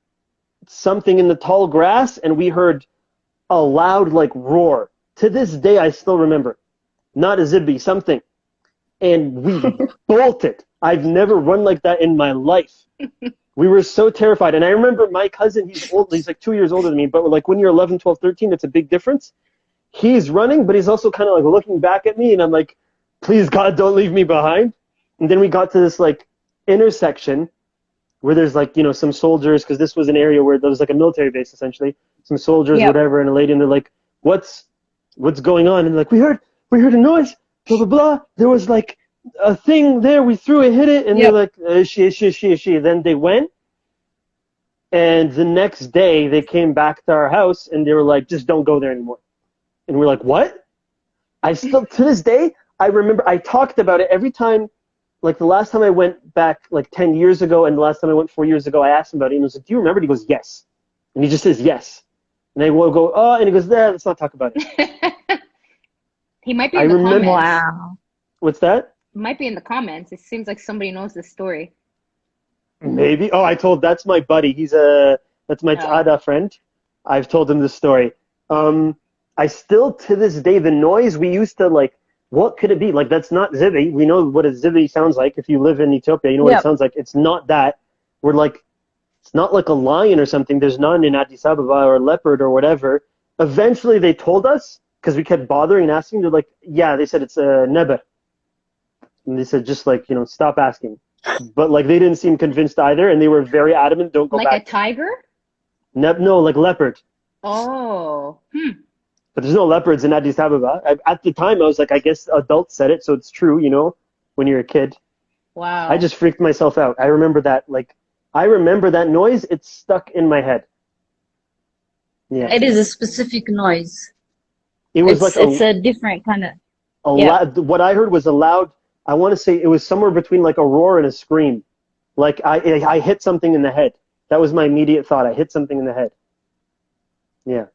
something in the tall grass, and we heard a loud roar. To this day, I still remember. Not a zibi, something. And we bolted. I've never run like that in my life. We were so terrified. And I remember my cousin, he's old, he's like 2 years older than me, but when you're 11, 12, 13, it's a big difference. He's running, but he's also kind of looking back at me, and I'm like, please God, don't leave me behind. And then we got to this intersection where there's some soldiers, because this was an area where there was a military base essentially, some soldiers, whatever, and a lady, and they're like, what's going on? And they're like, we heard a noise, blah, blah, blah. There was a thing there, we threw it, hit it, and they're like, she. Then they went, and the next day they came back to our house, and they were like, just don't go there anymore. And we're like, what? I still, to this day, I remember I talked about it every time. The last time I went back 10 years ago and the last time I went 4 years ago, I asked him about it, and he was like, do you remember? And he goes, yes. And he just says yes. And I will go, oh, and he goes, let's not talk about it. He might be in the comments. Wow. What's that? He might be in the comments. It seems like somebody knows this story. Maybe. Oh, that's my buddy. That's my Tada friend. I've told him this story. I still, to this day, the noise we used to what could it be? That's not zibi. We know what a zibi sounds like. If you live in Ethiopia, you know what it sounds like. It's not that. We're it's not like a lion or something. There's none in Addis Ababa or a leopard or whatever. Eventually they told us, because we kept bothering and asking. They're like, yeah, they said it's a neber. And they said, just stop asking. But they didn't seem convinced either, and they were very adamant, don't go back. Like a tiger? No, like leopard. Oh. But there's no leopards in Addis Ababa. At the time, I was like, I guess adults said it, so it's true, when you're a kid. Wow. I just freaked myself out. I remember that. I remember that noise. It's stuck in my head. Yeah. It is a specific noise. It was it's a different kind of. What I heard was a loud, I want to say it was somewhere between a roar and a scream. I hit something in the head. That was my immediate thought. I hit something in the head. Yeah.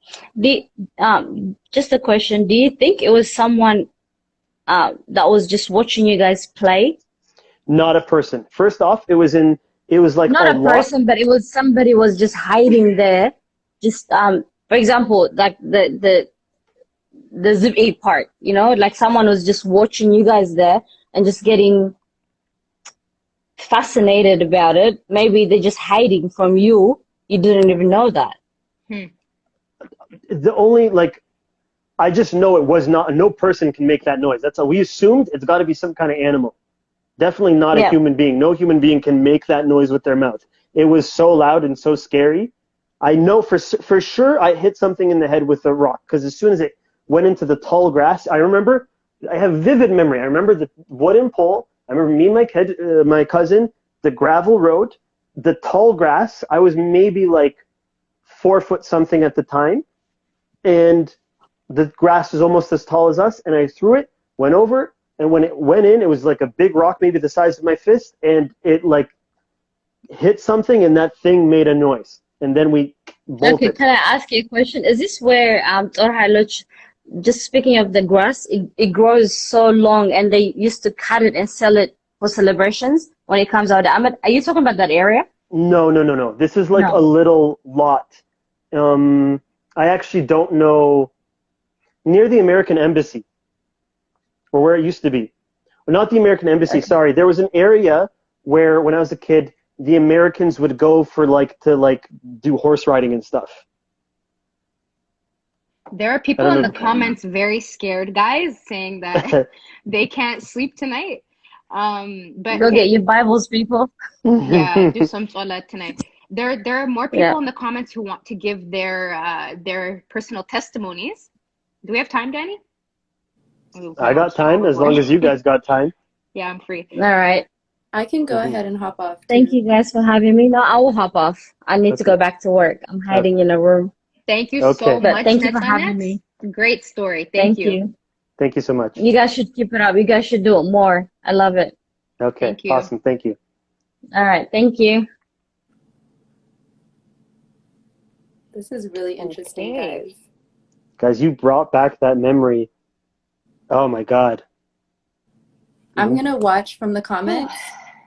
Just a question. Do you think it was someone that was just watching you guys play? Not a person. First off, it was not a person, but it was somebody was just hiding there. Just for example, the zibi part, someone was just watching you guys there and just getting fascinated about it. Maybe they're just hiding from you. You didn't even know that. The only I just know it was not. No person can make that noise. That's how we assumed. It's got to be some kind of animal. Definitely not a human being. No human being can make that noise with their mouth. It was so loud and so scary. I know for sure I hit something in the head with a rock, because as soon as it went into the tall grass, I remember. I have vivid memory. I remember the wooden pole. I remember me and my cousin, the gravel road, the tall grass. I was maybe 4 foot something at the time. and the grass was almost as tall as us, and I threw it, went over it, and when it went in, it was like a big rock, maybe the size of my fist, and it like hit something, and that thing made a noise, and then we Okay, bolted. can I ask you a question? Is this where just speaking of the grass, it grows so long and they used to cut it and sell it for celebrations when it comes out? Are you talking about that area? No. This is like a No. little lot. I actually don't know, near the American Embassy, or where it used to be. Well, not the American Embassy, Okay. sorry. There was an area where, when I was a kid, the Americans would go for to do horse riding and stuff. There are I people don't in the know. comments very scared, guys, saying that they can't sleep tonight. But Go okay, get your Bibles, people. yeah, do some salat tonight. There are more Yeah. people in the comments who want to give their personal testimonies. Do we have time, Danny? Ooh, my I got mom's time calling as long me. as you guys got time. Yeah, I'm free. All right. I can go Mhm. ahead and hop off Thank too. you guys for having me. No, I will hop off. I need to Okay. go back to work. I'm hiding Okay. in a room. Thank you Okay. so But much, thank you for Nets on having Nets. me. Great story. Thank Thank you. you. Thank you so much. You guys should keep it up. You guys should do it more. I love it. Okay. Thank you. Awesome. Thank you. All right. Thank you. This is really interesting, Okay. guys. Guys, you brought back that memory. Oh my God. I'm Mhm. gonna watch from the comments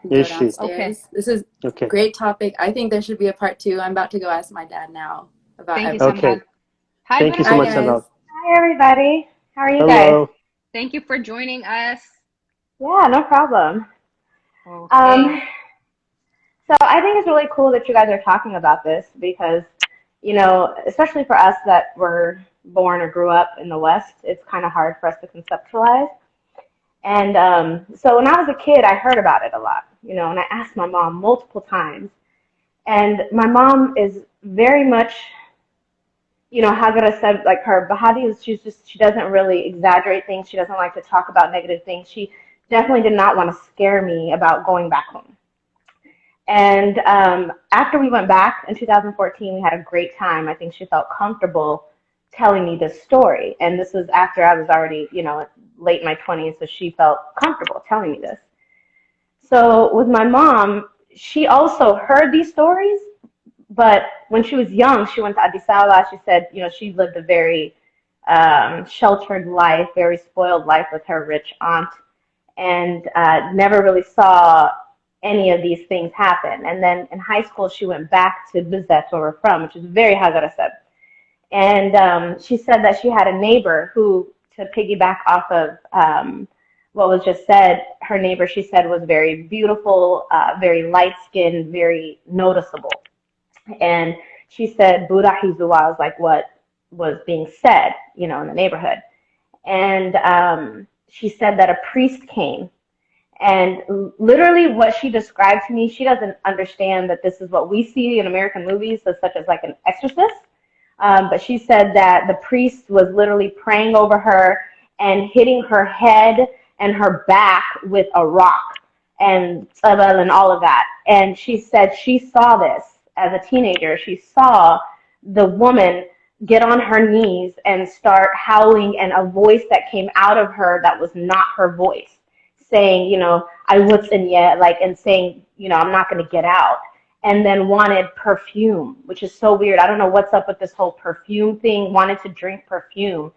and go Is she? downstairs. This is Okay. great topic. I think there should be a part 2. I'm about to go ask my dad now about Thank you, everything. Okay. Samdad. Hi, Thank you so Hi, much, Budda. guys. Sambal. Hi, everybody. How are you guys? Hello. Thank you for joining us. Yeah, no problem. Okay. So I think it's really cool that you guys are talking about this because, especially for us that were born or grew up in the West, it's kind of hard for us to conceptualize. And so when I was a kid, I heard about it a lot, and I asked my mom multiple times. And my mom is very much, Hagara said, like her Bahadi is, she doesn't really exaggerate things. She doesn't like to talk about negative things. She definitely did not want to scare me about going back home. And after we went back in 2014, we had a great time. I think she felt comfortable telling me this story. And this was after I was already, late in my 20s, so she felt comfortable telling me this. So with my mom, she also heard these stories, but when she was young, she went to Addis Ababa. She said, she lived a very sheltered life, very spoiled life with her rich aunt, and never really saw any of these things happen. And then in high school, she went back to Bizet, where we're from, which is very Hagarasab. And she said that she had a neighbor who, to piggyback off of what was just said, her neighbor, she said, was very beautiful, very light-skinned, very noticeable. And she said Budda Hizuwa was like what was being said, in the neighborhood. And she said that a priest came. And literally what she described to me, she doesn't understand that this is what we see in American movies, so such as like an exorcist. But she said that the priest was literally praying over her and hitting her head and her back with a rock and all of that. And she said she saw this as a teenager. She saw the woman get on her knees and start howling, and a voice that came out of her that was not her voice, saying, I was in yet, and saying, I'm not going to get out. And then wanted perfume, which is so weird. I don't know what's up with this whole perfume thing, wanted to drink perfume.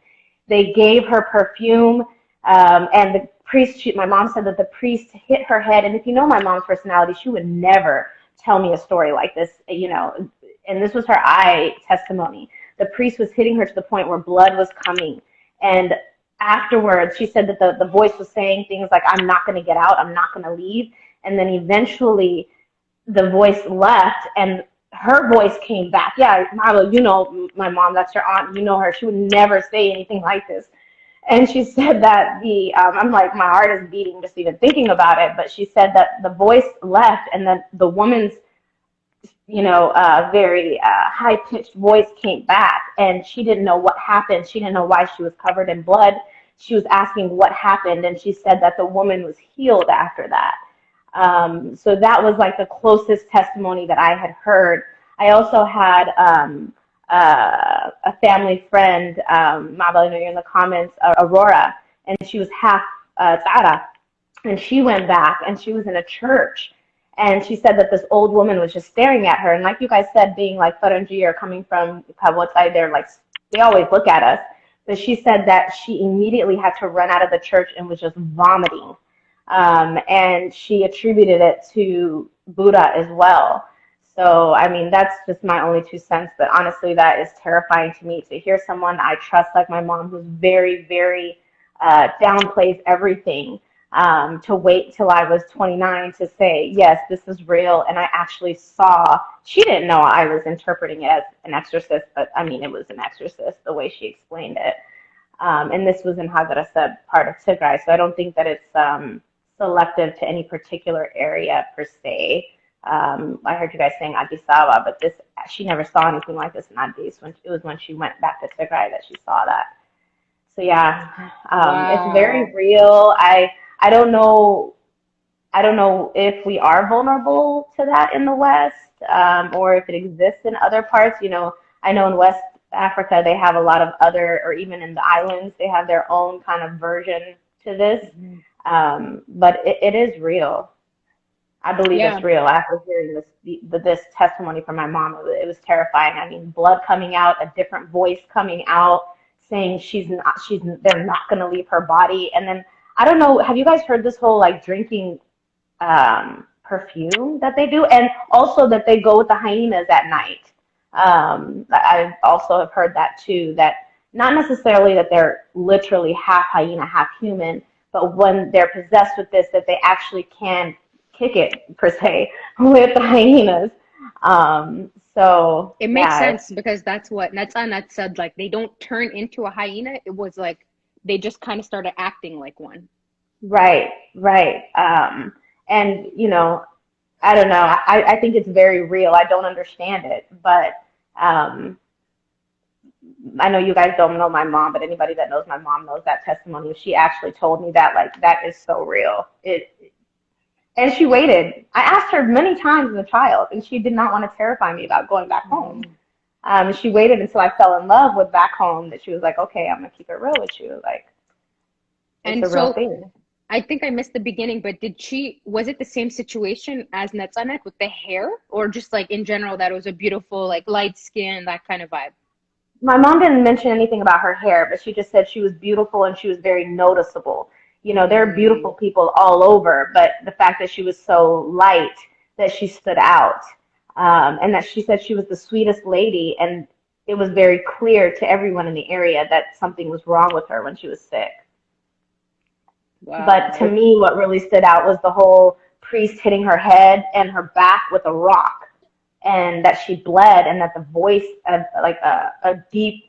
They gave her perfume, and the priest, my mom said that the priest hit her head. And if you know my mom's personality, she would never tell me a story like this, and this was her eye testimony. The priest was hitting her to the point where blood was coming. And afterwards, she said that the voice was saying things like, I'm not going to get out, I'm not going to leave. And then eventually the voice left and her voice came back. Yeah, Marlo, my mom, that's your aunt, her. She would never say anything like this. And she said that I'm like, my heart is beating just even thinking about it. But she said that the voice left and then the woman's, very high-pitched voice came back, and she didn't know what happened. She didn't know why she was covered in blood. She was asking what happened, and she said that the woman was healed after that. So that was like the closest testimony that I had heard. I also had a family friend, Mabel, I know you're in the comments, Aurora, and she was half Tzara, and she went back and she was in a church, and she said that this old woman was just staring at her, and like you guys said, being like Farangi or coming from Kawotai, they're like, they always look at us. But she said that she immediately had to run out of the church and was just vomiting. And she attributed it to Buddha as well. So, I mean, that's just my only 2 cents. But honestly, that is terrifying to me to hear someone I trust, like my mom, who's very, very downplays everything, to wait till I was 29 to say, yes, this is real. And I actually saw, she didn't know I was interpreting it as an exorcist, but I mean, it was an exorcist the way she explained it. And this was in Hadrasab, part of Tigray. So I don't think that it's selective to any particular area per se. I heard you guys saying Addis Ababa, but this, she never saw anything like this in Addis. It was when she went back to Tigray that she saw that. So yeah, It's very real. I don't know. I don't know if we are vulnerable to that in the West, or if it exists in other parts. You know, I know in West Africa they have a lot of other, or even in the islands, they have their own kind of version to this. But it is real. I believe it's real. After hearing this testimony from my mom, it was terrifying. I mean, blood coming out, a different voice coming out, saying they're not going to leave her body. And then, I don't know, have you guys heard this whole like drinking perfume that they do? And also that they go with the hyenas at night. I also have heard that too, that not necessarily that they're literally half hyena, half human, but when they're possessed with this, that they actually can kick it, per se, with the hyenas. So it makes sense, because that's what Natsanat said. Like, they don't turn into a hyena. It was like they just kind of started acting like one. Right. And you know, I don't know. I think it's very real. I don't understand it, but I know you guys don't know my mom, but anybody that knows my mom knows that testimony. She actually told me that, like, that is so real. And she waited. I asked her many times as a child, and she did not want to terrify me about going back home. She waited until I fell in love with back home, that she was like, okay, I'm going to keep it real with you. Like, it's a real thing. I think I missed the beginning, but was it the same situation as Netzanek with the hair, or just like in general that it was a beautiful, like, light skin, that kind of vibe? My mom didn't mention anything about her hair, but she just said she was beautiful and she was very noticeable. You know, there are beautiful people all over, but the fact that she was so light that she stood out, and that she said she was the sweetest lady, and it was very clear to everyone in the area that something was wrong with her when she was sick. Wow. But to me, what really stood out was the whole priest hitting her head and her back with a rock, and that she bled, and that the voice, like a deep,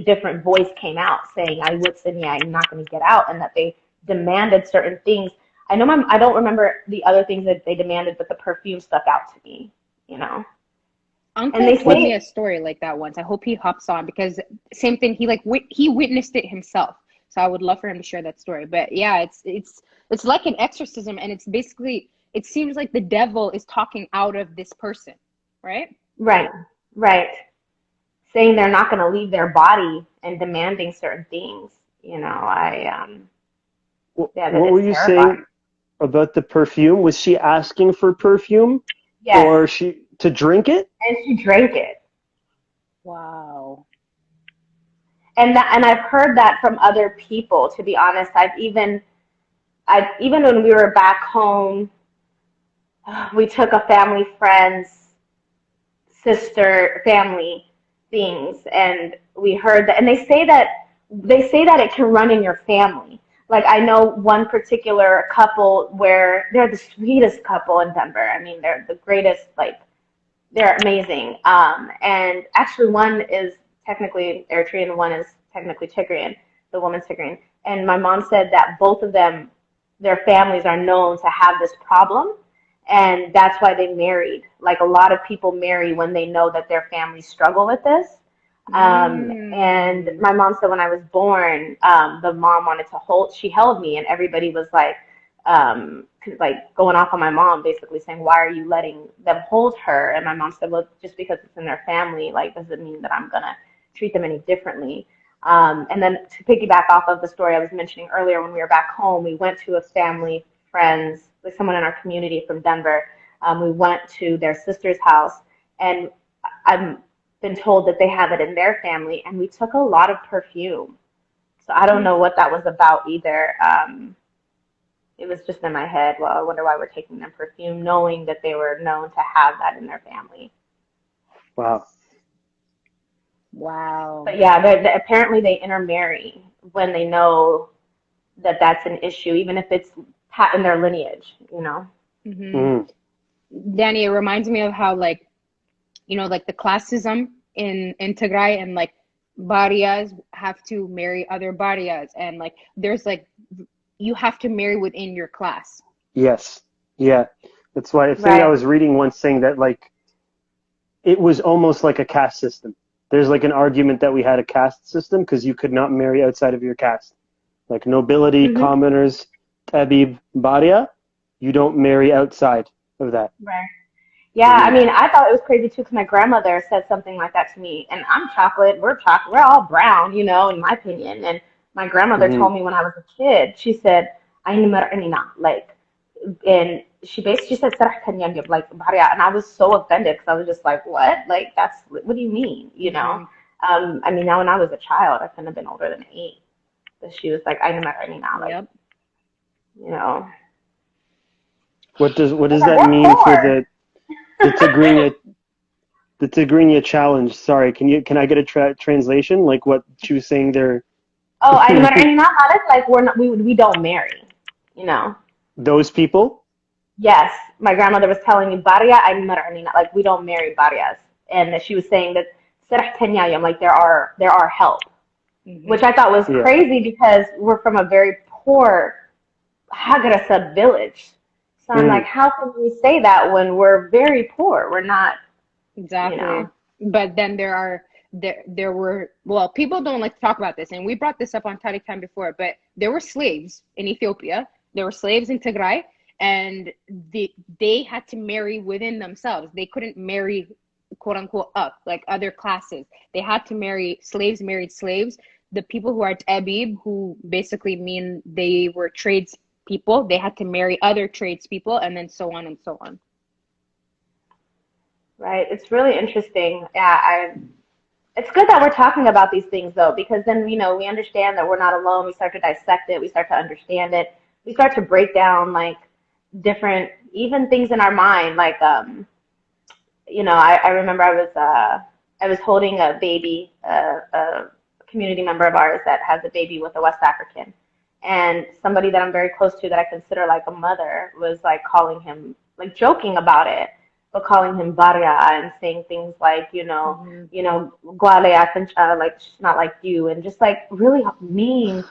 different voice came out saying, I'm not going to get out, and that they demanded certain things. I don't remember the other things that they demanded, but the perfume stuck out to me, you know. Uncle told me a story like that once. I hope he hops on, because same thing, he witnessed it himself. So I would love for him to share that story. But yeah, it's like an exorcism, and it's basically, it seems like the devil is talking out of this person, right? Right. Saying they're not going to leave their body and demanding certain things. You know, what were you saying about the perfume? Was she asking for perfume? Yes. Or to drink it? And she drank it. Wow. And I've heard that from other people, to be honest. Even when we were back home, we took a family friend's sister family things, and we heard that, and they say that it can run in your family. Like, I know one particular couple where they're the sweetest couple in Denver. I mean, they're the greatest, like, they're amazing. And actually one is technically Eritrean and one is technically Tigrayan, the woman's Tigrayan. And my mom said that both of them, their families are known to have this problem, and that's why they married. Like, a lot of people marry when they know that their families struggle with this. And my mom said when I was born, the mom wanted to she held me, and everybody was like, like going off on my mom, basically saying, why are you letting them hold her? And my mom said, well, just because it's in their family, like, doesn't mean that I'm gonna treat them any differently. And then to piggyback off of the story I was mentioning earlier, when we were back home, we went to a family, friends, like someone in our community from Denver. We went to their sister's house, and I've been told that they have it in their family, and we took a lot of perfume. So I don't know what that was about either. It was just in my head. Well, I wonder why we're taking them perfume, knowing that they were known to have that in their family. Wow. Wow. But yeah, apparently they intermarry when they know that that's an issue, even if it's in their lineage, you know? Danny, it reminds me of how, like, you know, like the classism in Tigray, and like Barias have to marry other Barias, and like there's like you have to marry within your class. Yes. Yeah. That's why I think I was reading once saying that, like, it was almost like a caste system. There's like an argument that we had a caste system because you could not marry outside of your caste. Like nobility, commoners, tabib, baria, you don't marry outside of that. Right. Yeah, I mean, I thought it was crazy too because my grandmother said something like that to me. And I'm chocolate, we're all brown, you know, in my opinion. And my grandmother told me when I was a kid, she said, like, and she basically said, like, and I was so offended because I was just like, what? Like, what do you mean, you know? I mean, now when I was a child, I couldn't have been older than 8. But she was like, like, you know. What does that mean for the Tigrinya challenge? Sorry, can I get a translation? Like what she was saying there? Oh, like we don't marry, you know. Those people? Yes, my grandmother was telling me baria like we don't marry barias, and that she was saying that like there are help, which I thought was crazy because we're from a very poor Hagrasad village. So I'm like, how can we say that when we're very poor? We're not. Exactly. You know. But then there were, well, people don't like to talk about this, and we brought this up on Tariq Time before, but there were slaves in Ethiopia, there were slaves in Tigray, and they had to marry within themselves. They couldn't marry, quote unquote, up, like other classes. They had to marry, slaves married slaves. The people who are tabib, who basically mean they were trades people, they had to marry other tradespeople, and then so on and so on. Right. It's really interesting. Yeah, it's good that we're talking about these things, though, because then, you know, we understand that we're not alone. We start to dissect it. We start to understand it. We start to break down, like, different, even things in our mind. Like, you know, I remember I was holding a baby, a community member of ours that has a baby with a West African. And somebody that I'm very close to that I consider like a mother was like calling him, like joking about it, but calling him Barya and saying things like, Gwale, like she's not like you, and just like really mean,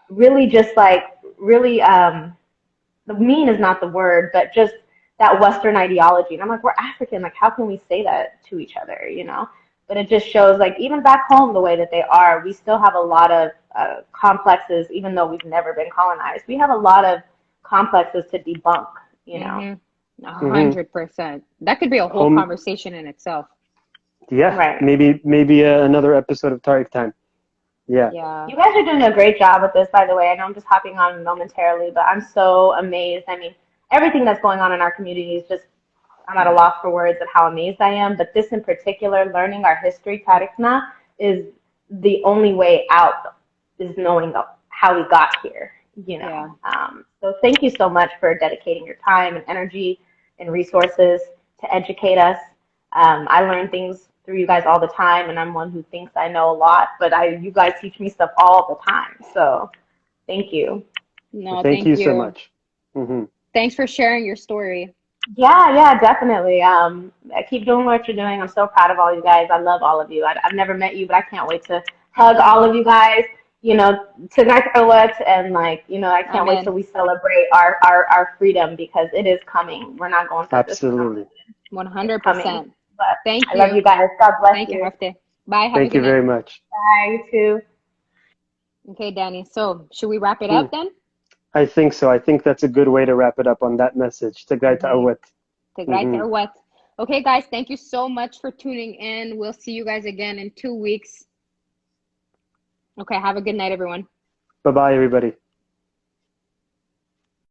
really just like really the mean is not the word, but just that Western ideology. And I'm like, we're African, like how can we say that to each other, you know? But it just shows like even back home the way that they are, we still have a lot of complexes, even though we've never been colonized. We have a lot of complexes to debunk, you know. 100%. That could be a whole conversation in itself. Yeah, right. Maybe another episode of Tariq Time. Yeah. You guys are doing a great job with this, by the way. I know I'm just hopping on momentarily, but I'm so amazed. I mean, everything that's going on in our community is just, I'm at a loss for words at how amazed I am. But this in particular, learning our history, Tariqna, is the only way out, is knowing how we got here, you know. Yeah. So thank you so much for dedicating your time and energy and resources to educate us. I learn things through you guys all the time, and I'm one who thinks I know a lot, but you guys teach me stuff all the time. So thank you. No, thank you so much. Thanks for sharing your story. Yeah, definitely. Keep doing what you're doing. I'm so proud of all you guys. I love all of you. I've never met you, but I can't wait to hug all of you guys. You know, tonight and like, you know, I can't wait till we celebrate our freedom, because it is coming. We're not going through Absolutely. this. 100%. But thank you. I love you guys. God bless Thank you. you. Bye. Thank you very much. Bye, you too. Okay, Danny. So should we wrap it up then? I think so. I think that's a good way to wrap it up on that message. Tigray ta'awat. Tigray ta'awat. Okay, guys, thank you so much for tuning in. We'll see you guys again in 2 weeks. Okay, have a good night, everyone. Bye-bye, everybody.